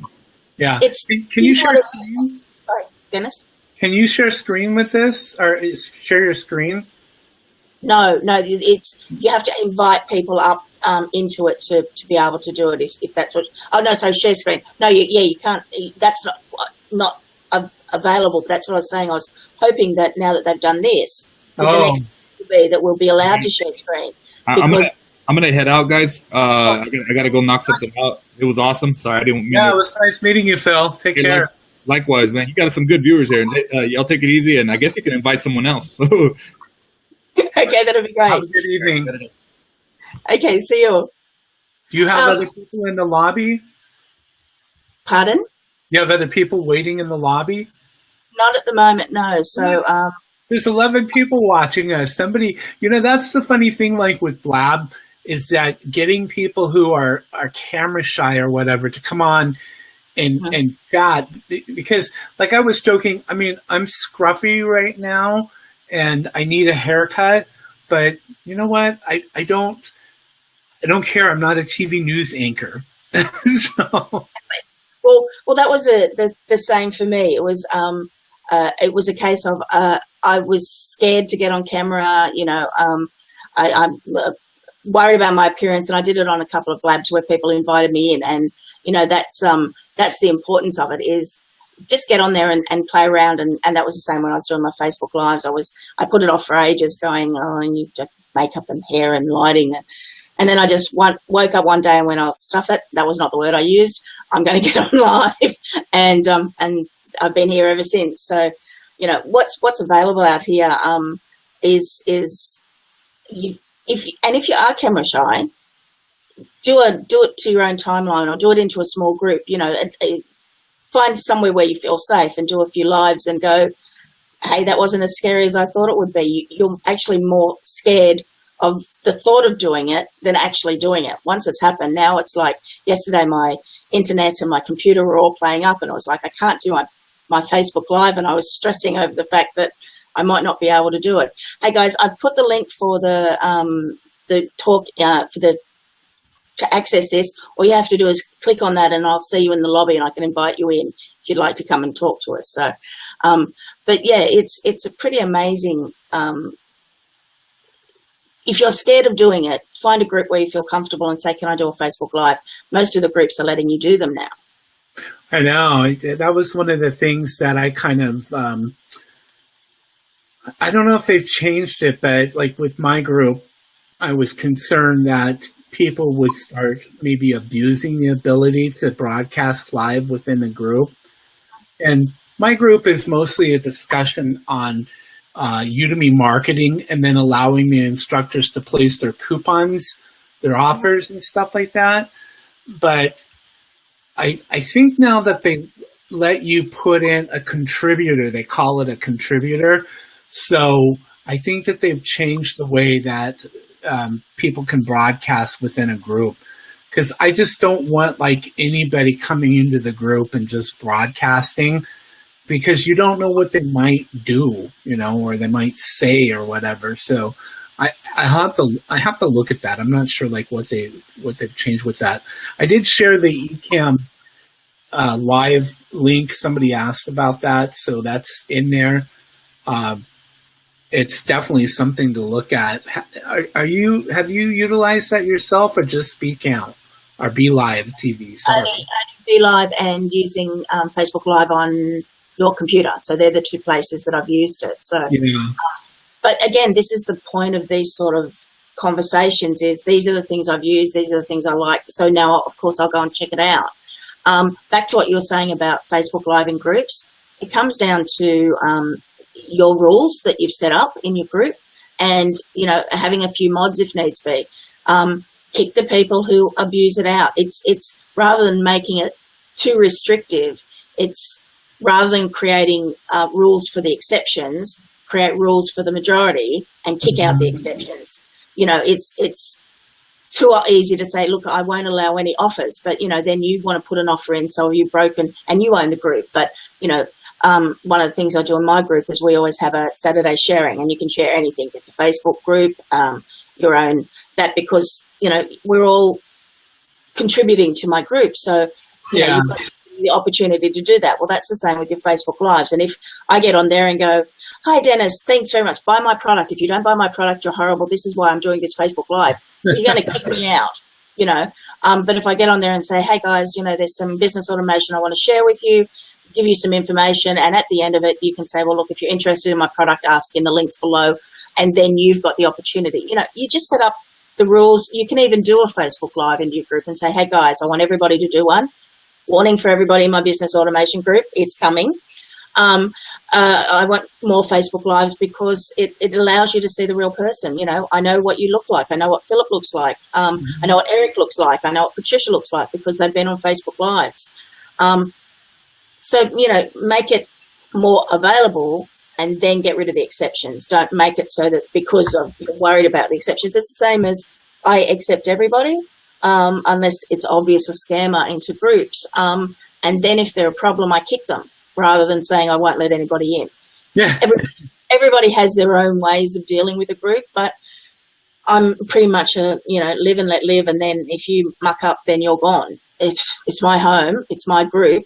Yeah. Can you share screen? Sorry, Dennis? Can you share screen with this, or share your screen? No, it's you have to invite people up into it to be able to do it if that's what. Oh no, sorry, share screen. No, you can't. That's not available. That's what I was saying. I was hoping that now that they've done this, the next will be that we'll be allowed to share screen. I'm gonna head out, guys. I gotta go knock something out. It was awesome. Sorry, I didn't mean it was nice meeting you, Phil. Take care. Likewise, man. You got some good viewers here. Y'all take it easy, and I guess you can invite someone else. Okay, that'll be great. Have a good evening. Okay, see you. Do you have other people in the lobby? Pardon? You have other people waiting in the lobby? Not at the moment, no. So there's 11 people watching us. Somebody, that's the funny thing, like with Blab, is that getting people who are camera shy or whatever to come on and chat, because like I was joking, I mean, I'm scruffy right now and I need a haircut, but you know what? I don't care. I'm not a TV news anchor. So. Well, that was the same for me. It was a case of I was scared to get on camera. I'm worried about my appearance, and I did it on a couple of labs where people invited me in, and that's the importance of it, is just get on there and play around, and that was the same when I was doing my Facebook Lives. I put it off for ages, going, and you just makeup and hair and lighting, and then I just woke up one day and went, oh, stuff it. That was not the word I used. I'm going to get on live, and I've been here ever since. So, what's available out here is if you are camera shy, do it to your own timeline, or do it into a small group. Find somewhere where you feel safe and do a few lives and go, hey, that wasn't as scary as I thought it would be. You're actually more scared of the thought of doing it than actually doing it. Once it's happened, now it's like yesterday my internet and my computer were all playing up, and I was like, I can't do my Facebook Live, and I was stressing over the fact that I might not be able to do it. Hey guys, I've put the link for the talk to access this. All you have to do is click on that, and I'll see you in the lobby, and I can invite you in if you'd like to come and talk to us. So, but yeah, it's a pretty amazing. If you're scared of doing it, find a group where you feel comfortable and say, can I do a Facebook Live? Most of the groups are letting you do them now. I know. That was one of the things that I kind of, I don't know if they've changed it, but like with my group, I was concerned that people would start maybe abusing the ability to broadcast live within the group. And my group is mostly a discussion on Udemy marketing, and then allowing the instructors to place their coupons, their offers and stuff like that. But I think now that they let you put in a contributor, they call it a contributor. So I think that they've changed the way that people can broadcast within a group. Because I just don't want like anybody coming into the group and just broadcasting. because you don't know what they might do, or they might say or whatever. So I have to look at that. I'm not sure like what they've changed with that. I did share the Ecamm live link. Somebody asked about that, so that's in there. It's definitely something to look at. Have you utilized that yourself, or just Ecamm or Belive TV? Sorry. I do Belive and using Facebook Live on your computer. So they're the two places that I've used it. So, yeah. But again, this is the point of these sort of conversations: is these are the things I've used, these are the things I like. So now, of course, I'll go and check it out. Back to what you were saying about Facebook Live in groups, it comes down to your rules that you've set up in your group, and having a few mods if needs be. Kick the people who abuse it out. It's rather than making it too restrictive, it's rather than creating rules for the exceptions, create rules for the majority and kick out the exceptions. It's too easy to say, look, I won't allow any offers, but then you want to put an offer in, so you've broken and you own the group. But one of the things I do in my group is we always have a Saturday sharing, and you can share anything. It's a Facebook group, your own, that because we're all contributing to my group, so you've got the opportunity to do that. Well, that's the same with your Facebook Lives. And if I get on there and go, hi Dennis, thanks very much, buy my product. If you don't buy my product, you're horrible. This is why I'm doing this Facebook Live. You're going to kick me out, but if I get on there and say, hey guys, there's some business automation I want to share with you, give you some information, and at the end of it you can say, well, look, if you're interested in my product, ask in the links below, and then you've got the opportunity. You just set up the rules. You can even do a Facebook Live in your group and say, hey guys, I want everybody to do one. Warning for everybody in my business automation group, it's coming. I want more Facebook Lives because it allows you to see the real person. I know what you look like. I know what Phillip looks like. I know what Eric looks like. I know what Patricia looks like because they've been on Facebook Lives. So, make it more available and then get rid of the exceptions. Don't make it so that because you're worried about the exceptions. It's the same as I accept everybody. Unless it's obvious a scammer into groups. And then if they're a problem, I kick them rather than saying I won't let anybody in. Yeah. Everybody has their own ways of dealing with a group, but I'm pretty much live and let live. And then if you muck up, then you're gone. It's my home. It's my group.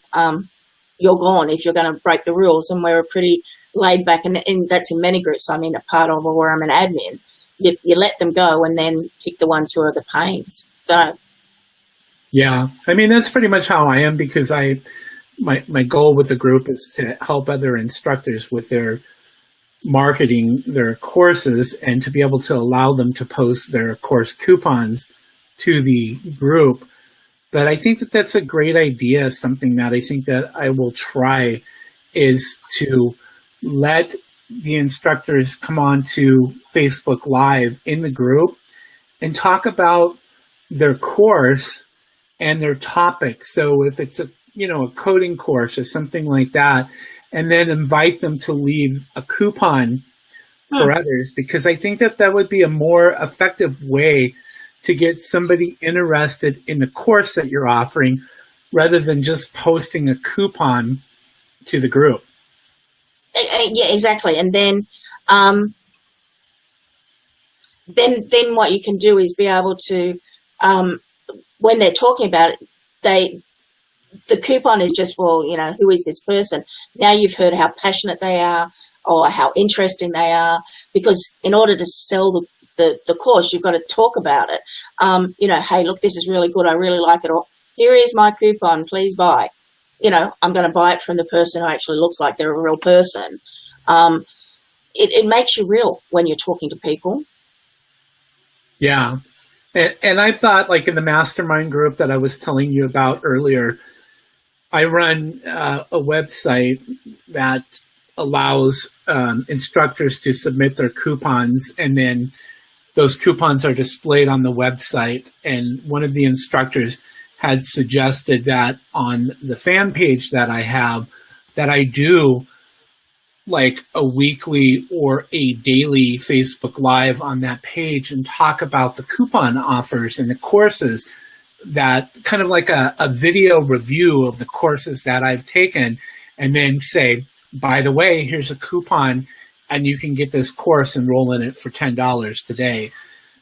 You're gone if you're going to break the rules. And we're pretty laid back, and that's in many groups I'm in a part of, or where I'm an admin. You let them go and then kick the ones who are the pains. Yeah, I mean, that's pretty much how I am, because my goal with the group is to help other instructors with their marketing, their courses, and to be able to allow them to post their course coupons to the group. But I think that that's a great idea. Something that I think that I will try is to let the instructors come on to Facebook Live in the group and talk about their course and their topic. So if it's a coding course or something like that, and then invite them to leave a coupon for others, because I think that would be a more effective way to get somebody interested in the course that you're offering, rather than just posting a coupon to the group. Yeah, exactly. And then what you can do is be able to, when they're talking about it, the coupon is just, well, who is this person? Now you've heard how passionate they are or how interesting they are, because in order to sell the course, you've got to talk about it. Hey, look, this is really good. I really like it. Or here is my coupon. Please buy. I'm going to buy it from the person who actually looks like they're a real person. It makes you real when you're talking to people. Yeah. And I thought, like in the mastermind group that I was telling you about earlier, I run a website that allows instructors to submit their coupons, and then those coupons are displayed on the website. And one of the instructors had suggested that on the fan page that I have, that I do like a weekly or a daily Facebook Live on that page and talk about the coupon offers and the courses, that kind of like a video review of the courses that I've taken. and then say, by the way, here's a coupon and you can get this course, enroll in it for $10 today.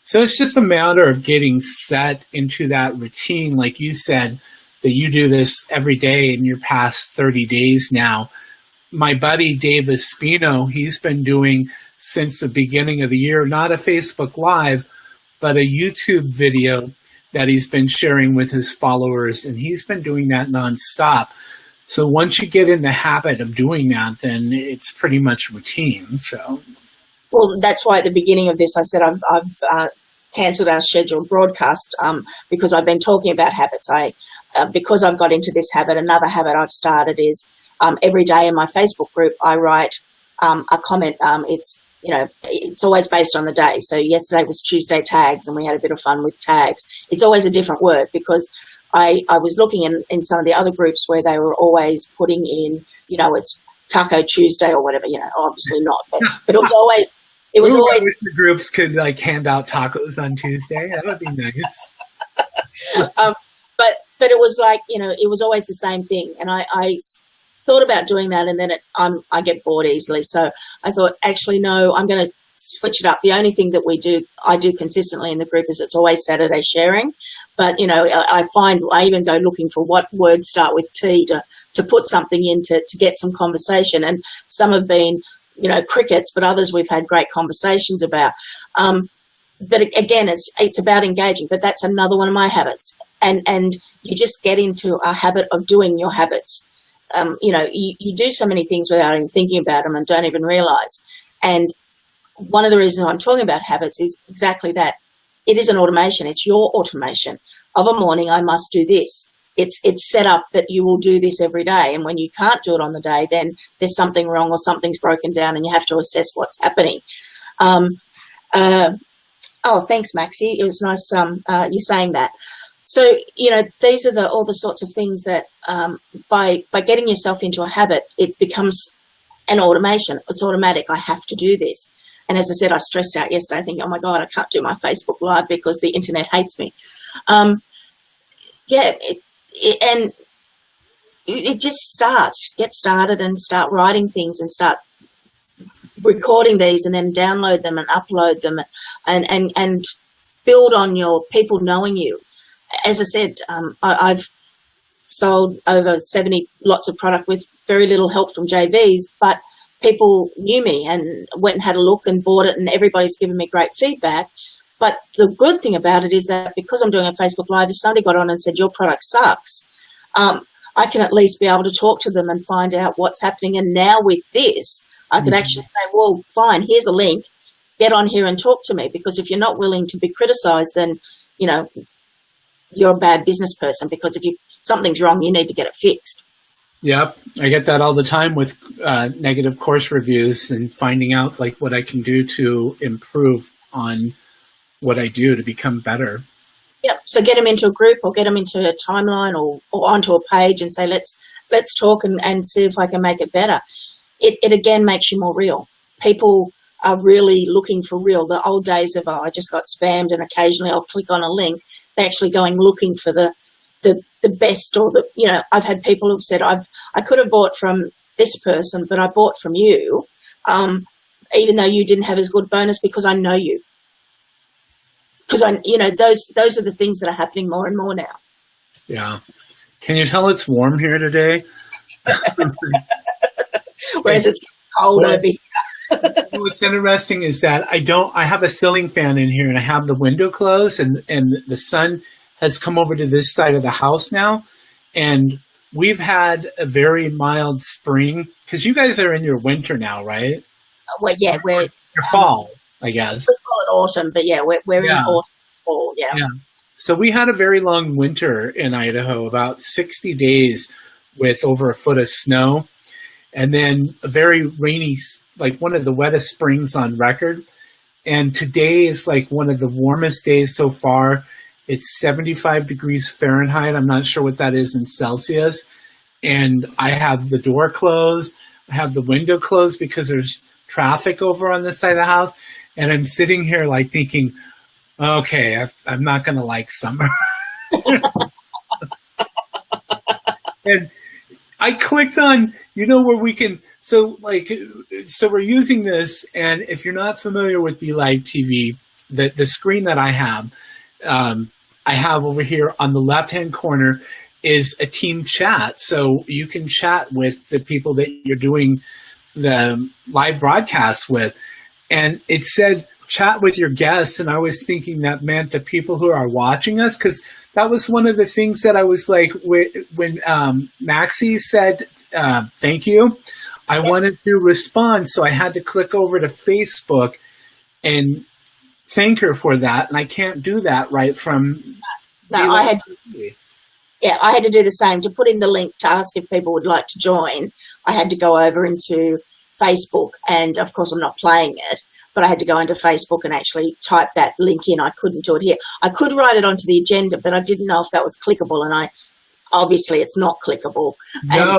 So it's just a matter of getting set into that routine. Like you said, that you do this every day in your past 30 days now. My buddy Dave Espino, he's been doing since the beginning of the year, not a Facebook Live, but a YouTube video that he's been sharing with his followers, and he's been doing that nonstop. So once you get in the habit of doing that, then it's pretty much routine. So, well, that's why at the beginning of this I said I've cancelled our scheduled broadcast because I've been talking about habits. Because I've got into this habit, another habit I've started is every day in my Facebook group I write a comment. It's always based on the day. So yesterday was Tuesday tags, and we had a bit of fun with tags. It's always a different word because I was looking in some of the other groups where they were always putting in, it's Taco Tuesday or whatever, obviously not, but it was always, I wish the groups could hand out tacos on Tuesday. That would be nice. But it was like, it was always the same thing. And I thought about doing that, and then I get bored easily. So I thought, actually, no, I'm going to switch it up. The only thing that I do consistently in the group is it's always Saturday sharing. But, I find I even go looking for what words start with T to put something in to get some conversation. And some have been, crickets, but others we've had great conversations about. But again, it's about engaging. But that's another one of my habits. And you just get into a habit of doing your habits. You do so many things without even thinking about them and don't even realize. And one of the reasons I'm talking about habits is exactly that. It is an automation. It's your automation of a morning. I must do this. It's set up that you will do this every day. And when you can't do it on the day, then there's something wrong or something's broken down and you have to assess what's happening. Thanks, Maxie. It was nice you saying that. So, these are all the sorts of things that by getting yourself into a habit, it becomes an automation. It's automatic. I have to do this. And as I said, I stressed out yesterday thinking, oh, my God, I can't do my Facebook Live because the internet hates me. It just starts. Get started and start writing things and start recording these and then download them and upload them and build on your people knowing you. As I said, I've sold over 70 lots of product with very little help from JVs, but people knew me and went and had a look and bought it, and everybody's given me great feedback. But the good thing about it is that because I'm doing a Facebook Live, if somebody got on and said, your product sucks, I can at least be able to talk to them and find out what's happening. And now with this, I could actually say, well, fine, here's a link. Get on here and talk to me. Because if you're not willing to be criticised, then, you're a bad business person, because if something's wrong, you need to get it fixed. Yep. I get that all the time with negative course reviews and finding out what I can do to improve on what I do to become better. Yep. So get them into a group or get them into a timeline or onto a page and say, let's talk and see if I can make it better. It again makes you more real. People are really looking for real. The old days of, I just got spammed and occasionally I'll click on a link. They're actually going looking for the best, or I've had people who've said, I could have bought from this person, but I bought from you, even though you didn't have as good bonus, because I know you. Because those are the things that are happening more and more now. Yeah. Can you tell it's warm here today? Whereas it's cold over here. What's interesting is that I have a ceiling fan in here and I have the window closed and the sun has come over to this side of the house now. And we've had a very mild spring, because you guys are in your winter now, right? Well, yeah, we're your fall, I guess. We call it autumn, but yeah, we're in autumn, fall, yeah. So we had a very long winter in Idaho, about 60 days with over a foot of snow. And then a very rainy, one of the wettest springs on record. And today is one of the warmest days so far. It's 75 degrees Fahrenheit. I'm not sure what that is in Celsius. And I have the door closed. I have the window closed because there's traffic over on this side of the house. And I'm sitting here thinking, okay, I'm not going to like summer. And I clicked on where we can, so we're using this, and if you're not familiar with Belive TV, the screen that I have over here on the left-hand corner is a team chat. So you can chat with the people that you're doing the live broadcast with. And it said, chat with your guests. And I was thinking that meant the people who are watching us, because that was one of the things that I was like, when Maxie said, thank you, I wanted to respond. So I had to click over to Facebook and thank her for that. And I can't do that right from... No, I had to do the same. To put in the link to ask if people would like to join, I had to go over into Facebook, and of course I'm not playing it, but I had to go into Facebook and actually type that link in. I couldn't do it here. I could write it onto the agenda, but I didn't know if that was clickable, and obviously it's not clickable. No,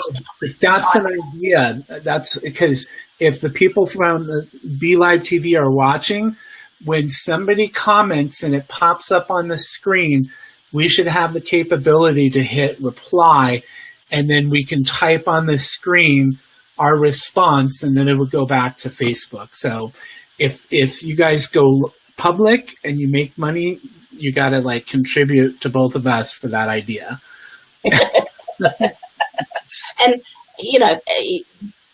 that's an idea. That's because if the people from the Belive TV are watching, when somebody comments and it pops up on the screen, we should have the capability to hit reply, and then we can type on the screen our response, and then it would go back to Facebook. So if you guys go public and you make money, you got to like contribute to both of us for that idea. And,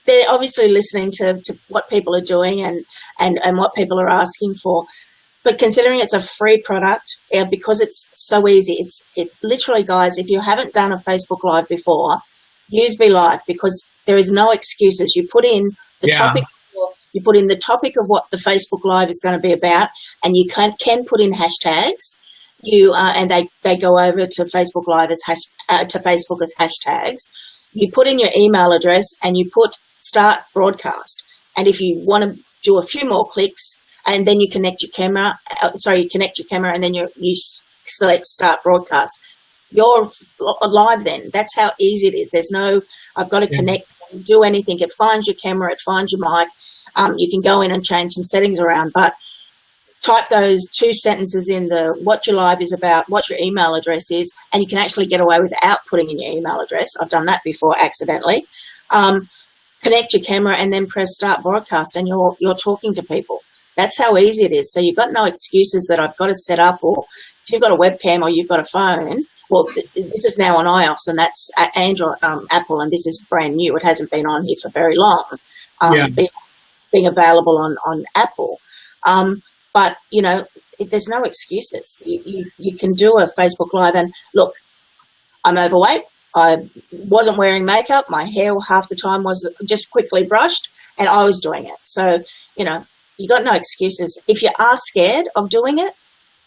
they're obviously listening to what people are doing and what people are asking for. But considering it's a free product, because it's so easy, it's literally, guys, if you haven't done a Facebook Live before, use Belive, because there is no excuses. You put in the topic, you put in the topic of what the Facebook Live is going to be about, and you can put in hashtags. And they go over to Facebook Live as Facebook as hashtags. You put in your email address and you put start broadcast. And if you want to do a few more clicks, and then you connect your camera, and then you select start broadcast. You're live then. That's how easy it is. There's no, I've got to connect, do anything. It finds your camera, it finds your mic. You can go in and change some settings around, but type those 2 sentences in what your live is about, what your email address is, and you can actually get away without putting in your email address. I've done that before accidentally. Connect your camera and then press start broadcast, and you're talking to people. That's how easy it is. So you've got no excuses that I've got to set up, or if you've got a webcam or you've got a phone. Well, this is now on iOS, and that's Android, Apple, and this is brand new. It hasn't been on here for very long, being available on Apple. But, there's no excuses. You can do a Facebook Live, and look, I'm overweight. I wasn't wearing makeup. My hair half the time was just quickly brushed, and I was doing it. So, you got no excuses. If you are scared of doing it,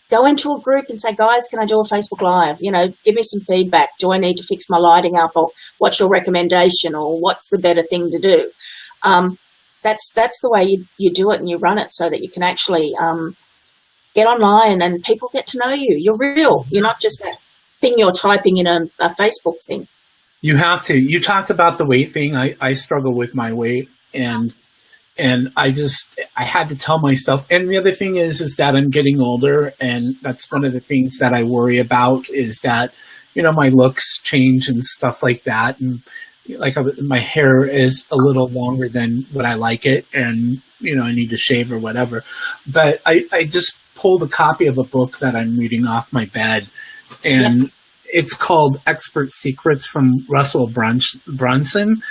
go into a group and say, guys, can I do a Facebook Live? Give me some feedback. Do I need to fix my lighting up, or what's your recommendation, or what's the better thing to do? That's the way you do it, and you run it so that you can actually get online and people get to know you. You're real. You're not just that thing you're typing in a Facebook thing. You have to. You talked about the weight thing. I struggle with my weight, and I had to tell myself. And the other thing is that I'm getting older, and that's one of the things that I worry about, is that, my looks change and stuff like that. And my hair is a little longer than what I like it, and, I need to shave or whatever. But I just pulled a copy of a book that I'm reading off my bed, and it's called Expert Secrets from Russell Brunson.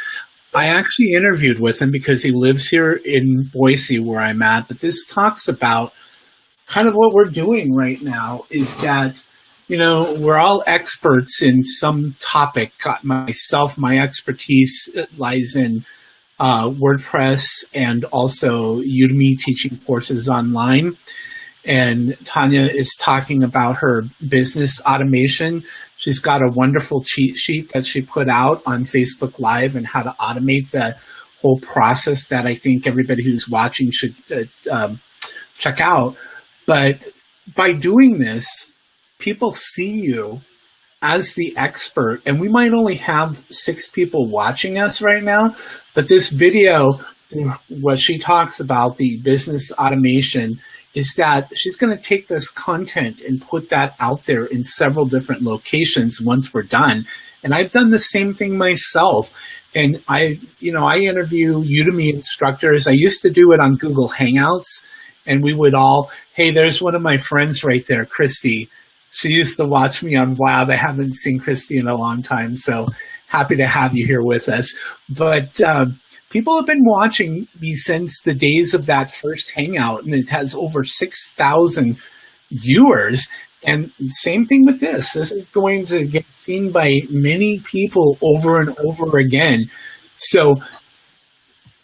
I actually interviewed with him because he lives here in Boise where I'm at, but this talks about kind of what we're doing right now is that, we're all experts in some topic. Myself, my expertise lies in WordPress and also Udemy teaching courses online. And Tanya is talking about her business automation. She's got a wonderful cheat sheet that she put out on Facebook Live and how to automate the whole process that I think everybody who's watching should check out. But by doing this, people see you as the expert. And we might only have 6 people watching us right now, but this video, what she talks about, the business automation, is that she's going to take this content and put that out there in several different locations once we're done. And I've done the same thing myself. And I interview Udemy instructors. I used to do it on Google Hangouts, and we would all, hey, there's one of my friends right there, Christy. She used to watch me on Vlad. I haven't seen Christy in a long time, so happy to have you here with us. But people have been watching me since the days of that first Hangout, and it has over 6,000 viewers. And same thing with this. This is going to get seen by many people over and over again. So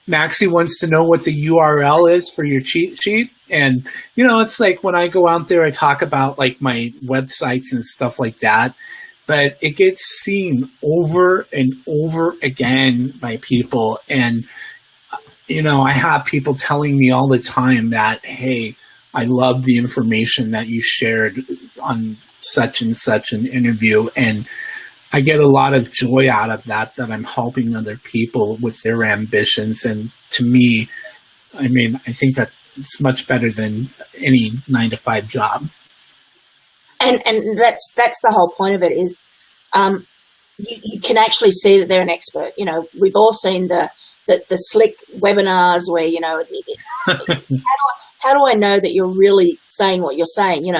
Maxie wants to know what the URL is for your cheat sheet. And, it's like when I go out there, I talk about like my websites and stuff like that. But it gets seen over and over again by people. And, I have people telling me all the time that, hey, I love the information that you shared on such and such an interview. And I get a lot of joy out of that I'm helping other people with their ambitions. And to me, I think that it's much better than any 9-to-5 job. And that's the whole point of it is you can actually see that they're an expert. We've all seen the slick webinars where, how do I know that you're really saying what you're saying? You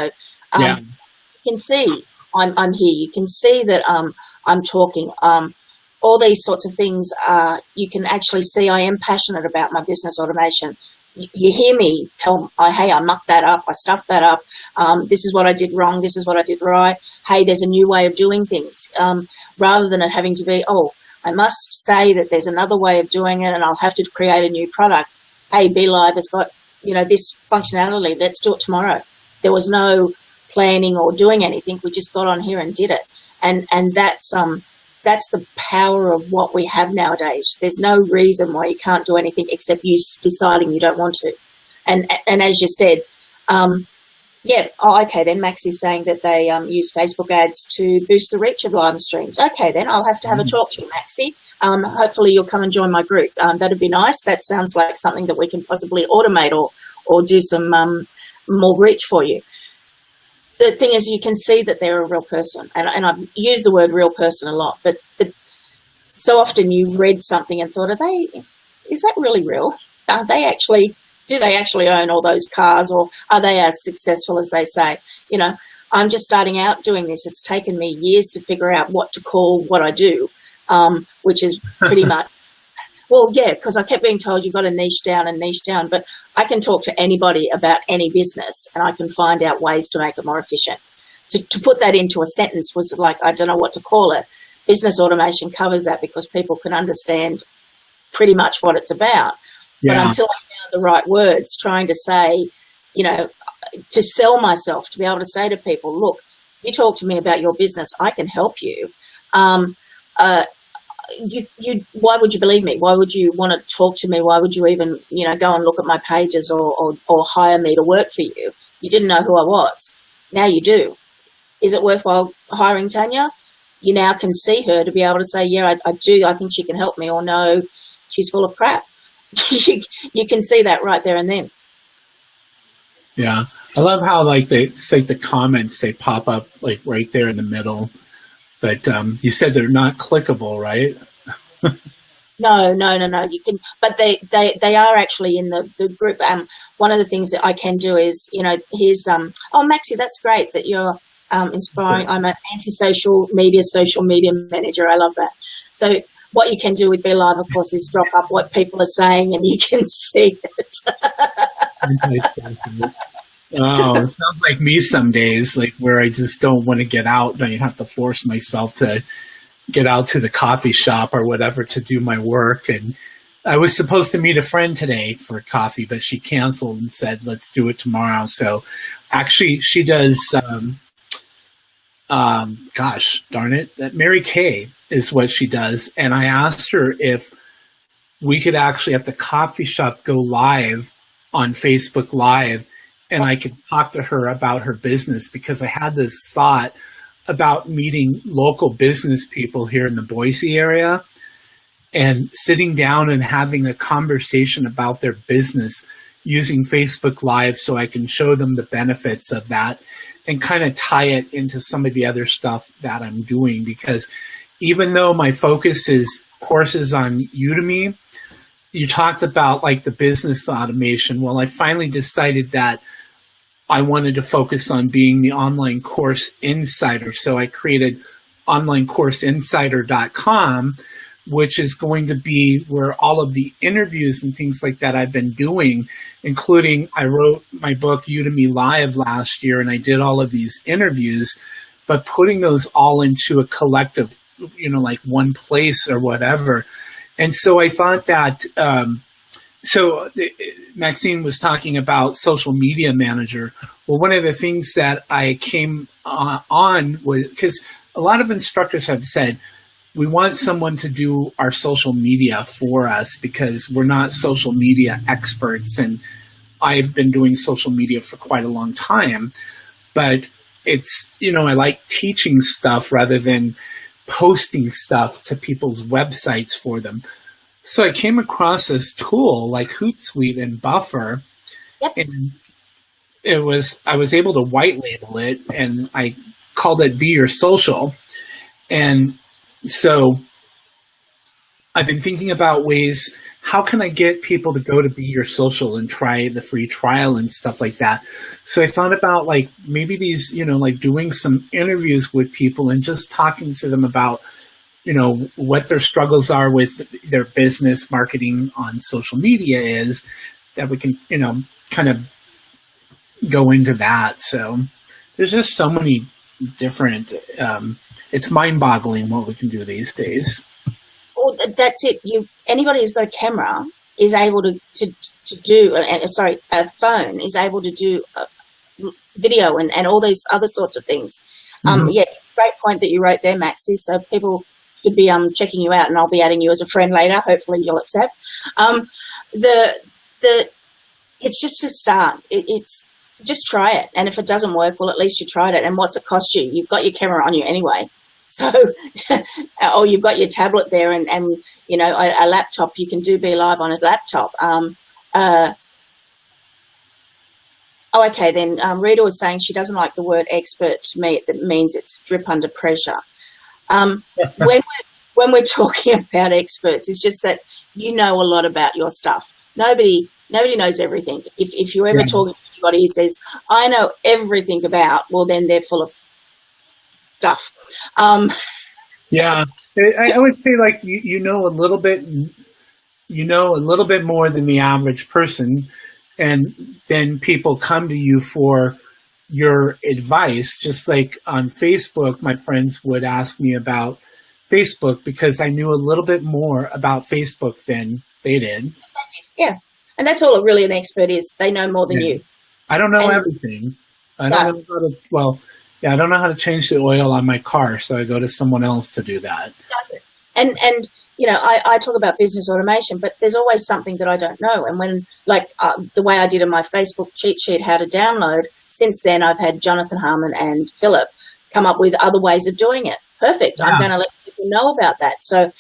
can see I'm here. You can see that I'm talking. All these sorts of things, you can actually see I am passionate about my business automation. You hear me tell, hey, I mucked that up. I stuffed that up. This is what I did wrong. This is what I did right. Hey, there's a new way of doing things. Rather than it having to be, I must say that there's another way of doing it and I'll have to create a new product. Hey, Belive has got, this functionality. Let's do it tomorrow. There was no planning or doing anything. We just got on here and did it. And that's the power of what we have nowadays. There's no reason why you can't do anything except you deciding you don't want to. And as you said, okay, then Maxie's saying that they use Facebook ads to boost the reach of live streams. Okay, then I'll have to have a talk to you, Maxie. Hopefully you'll come and join my group. That'd be nice. That sounds like something that we can possibly automate or do some more reach for you. The thing is, you can see that they're a real person, and I've used the word real person a lot, but so often you read something and thought, is that really real? Do they actually own all those cars, or are they as successful as they say? I'm just starting out doing this. It's taken me years to figure out what to call what I do, which is pretty much, well, yeah, because I kept being told you've got to niche down, but I can talk to anybody about any business and I can find out ways to make it more efficient. To put that into a sentence was like, I don't know what to call it. Business automation covers that because people can understand pretty much what it's about. Yeah. But until I found the right words, trying to say, to sell myself, to be able to say to people, look, you talk to me about your business, I can help you. Why would you believe me? Why would you want to talk to me? Why would you even, go and look at my pages or hire me to work for you? You didn't know who I was. Now you do. Is it worthwhile hiring Tanya? You now can see her to be able to say, yeah, I do. I think she can help me, or no, she's full of crap. You can see that right there and then. Yeah. I love how the comments, they pop up like right there in the middle. But you said they're not clickable, right? No. You can, but they are actually in the group. One of the things that I can do is, here's Maxie, that's great that you're inspiring. I'm an social media manager. I love that. So what you can do with Belive, of course, is drop up what people are saying, and you can see it. Oh, it sounds like me some days, like where I just don't want to get out, and I have to force myself to get out to the coffee shop or whatever to do my work. And I was supposed to meet a friend today for coffee, but she canceled and said, let's do it tomorrow. So actually she does, gosh darn it, that Mary Kay is what she does. And I asked her if we could actually at the coffee shop go live on Facebook Live, and I could talk to her about her business, because I had this thought about meeting local business people here in the Boise area and sitting down and having a conversation about their business using Facebook Live, so I can show them the benefits of that and kind of tie it into some of the other stuff that I'm doing. Because even though my focus is courses on Udemy. You talked about like the business automation. Well, I finally decided that I wanted to focus on being the online course insider. So I created onlinecourseinsider.com, which is going to be where all of the interviews and things like that I've been doing, including I wrote my book Udemy Live last year and I did all of these interviews, but putting those all into a collective, like one place or whatever. And so I thought that, Maxine was talking about social media manager. Well, one of the things that I came on was, because a lot of instructors have said, we want someone to do our social media for us because we're not social media experts. And I've been doing social media for quite a long time, but it's, I like teaching stuff rather than posting stuff to people's websites for them. So I came across this tool like Hootsuite and Buffer, and I was able to white label it, and I called it Be Your Social. And so I've been thinking about ways, how can I get people to go to Be Your Social and try the free trial and stuff like that? So I thought about like maybe these, like doing some interviews with people and just talking to them about, what their struggles are with their business marketing on social media is, that we can, kind of go into that. So there's just so many different, it's mind-boggling what we can do these days. Well, that's it. Anybody who's got a camera is able to do, a phone is able to do video and all these other sorts of things. Great point that you wrote there, Maxie. So people should be checking you out, and I'll be adding you as a friend later. Hopefully you'll accept. It's just a start. It's just try it, and if it doesn't work, well, at least you tried it. And what's it cost you? You've got your camera on you anyway. So, or you've got your tablet there and a laptop. You can do Belive on a laptop. Okay, then Rita was saying she doesn't like the word expert. To me, it means it's drip under pressure. When we're talking about experts, it's just that you know a lot about your stuff. Nobody knows everything. If you ever talk to anybody who says, I know everything about, well, then they're full of stuff. I would say like you know a little bit more than the average person, and then people come to you for your advice. Just like on Facebook, my friends would ask me about Facebook because I knew a little bit more about Facebook than they did. Yeah, and that's all really an expert is. They know more than you. I don't know everything. I don't know how to. I don't know how to change the oil on my car, so I go to someone else to do that. Does it? And I talk about business automation, but there's always something that I don't know. And when, the way I did in my Facebook cheat sheet, how to download, since then I've had Jonathan Harmon and Phillip come up with other ways of doing it. Perfect. Yeah. I'm going to let people know about that. So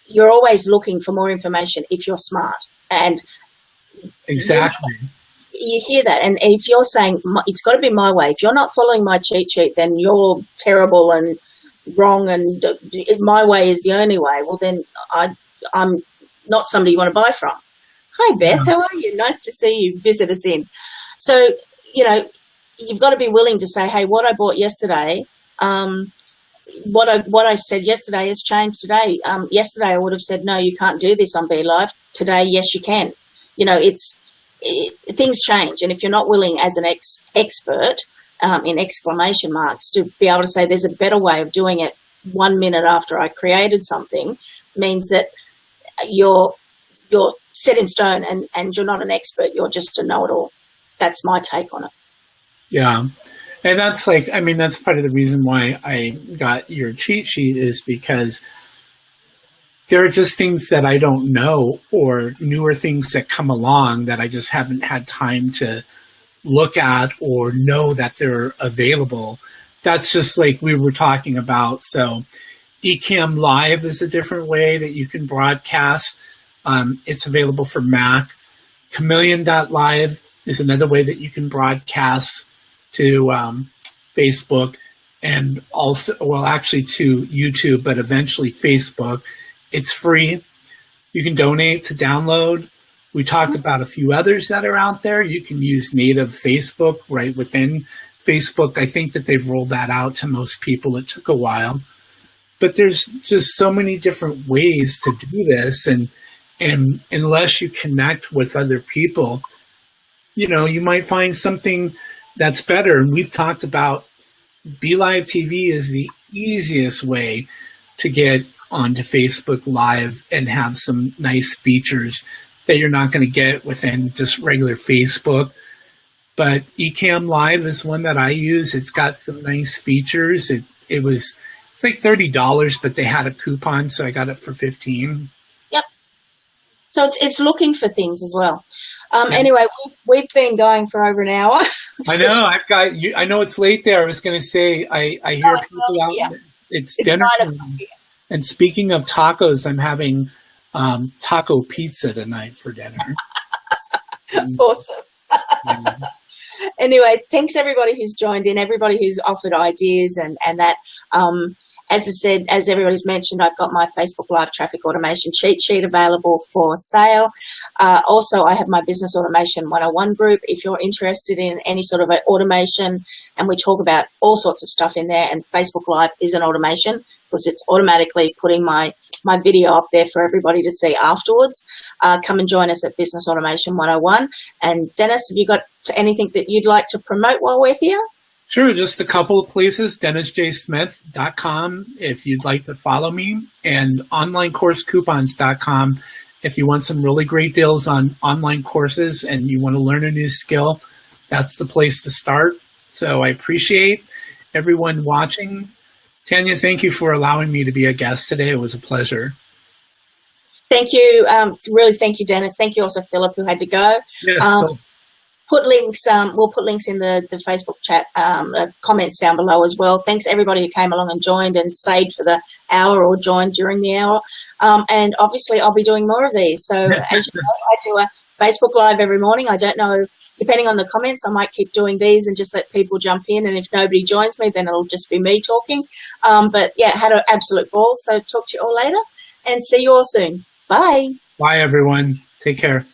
you're always looking for more information if you're smart. And exactly. You hear that, and if you're saying it's got to be my way, if you're not following my cheat sheet, then you're terrible and wrong, and my way is the only way. Well, then I'm not somebody you want to buy from. Hi, Beth, how are you? Nice to see you. Visit us in. So you've got to be willing to say, hey, what I bought yesterday, what I said yesterday has changed today. Yesterday I would have said, no, you can't do this on Belive. Today, yes, you can. Things change, and if you're not willing as an expert in exclamation marks to be able to say there's a better way of doing it 1 minute after I created something, means that you're set in stone and you're not an expert, you're just a know-it-all. That's my take on it. Yeah, and that's that's part of the reason why I got your cheat sheet, is because there are just things that I don't know, or newer things that come along that I just haven't had time to look at or know that they're available. That's just like we were talking about. So Ecamm Live is a different way that you can broadcast. It's available for Mac. Chameleon.live is another way that you can broadcast to Facebook, and also, well, actually to YouTube, but eventually Facebook. It's free. You can donate to download. We talked about a few others that are out there. You can use native Facebook right within Facebook. I think that they've rolled that out to most people. It took a while. But there's just so many different ways to do this. And unless you connect with other people, you might find something that's better. And we've talked about Belive TV is the easiest way to get onto Facebook Live and have some nice features that you're not going to get within just regular Facebook. But Ecamm Live is one that I use. It's got some nice features. It's like $30, but they had a coupon, so I got it for $15. Yep. So it's looking for things as well. Anyway, we've been going for over an hour. I know. I've got you. I know it's late there. I was going to say I hear people out. Yeah. It's dinner. And speaking of tacos, I'm having taco pizza tonight for dinner. Awesome. Anyway, thanks everybody who's joined in, everybody who's offered ideas and that. As I said, as everybody's mentioned, I've got my Facebook Live traffic automation cheat sheet available for sale. Also, I have my Business Automation 101 group. If you're interested in any sort of automation, and we talk about all sorts of stuff in there, and Facebook Live is an automation because it's automatically putting my video up there for everybody to see afterwards. Come and join us at Business Automation 101. And Dennis, have you got anything that you'd like to promote while we're here? Sure, just a couple of places, DennisJSmith.com if you'd like to follow me, and OnlineCourseCoupons.com if you want some really great deals on online courses and you want to learn a new skill. That's the place to start. So I appreciate everyone watching. Tanya, thank you for allowing me to be a guest today. It was a pleasure. Thank you. Really, thank you, Dennis. Thank you also, Phillip, who had to go. Yes, Put links. We'll put links in the Facebook chat comments down below as well. Thanks everybody who came along and joined and stayed for the hour or joined during the hour. And obviously, I'll be doing more of these. So as you know, I do a Facebook Live every morning. I don't know, depending on the comments, I might keep doing these and just let people jump in. And if nobody joins me, then it'll just be me talking. But yeah, had an absolute ball. So talk to you all later and see you all soon. Bye. Bye, everyone. Take care.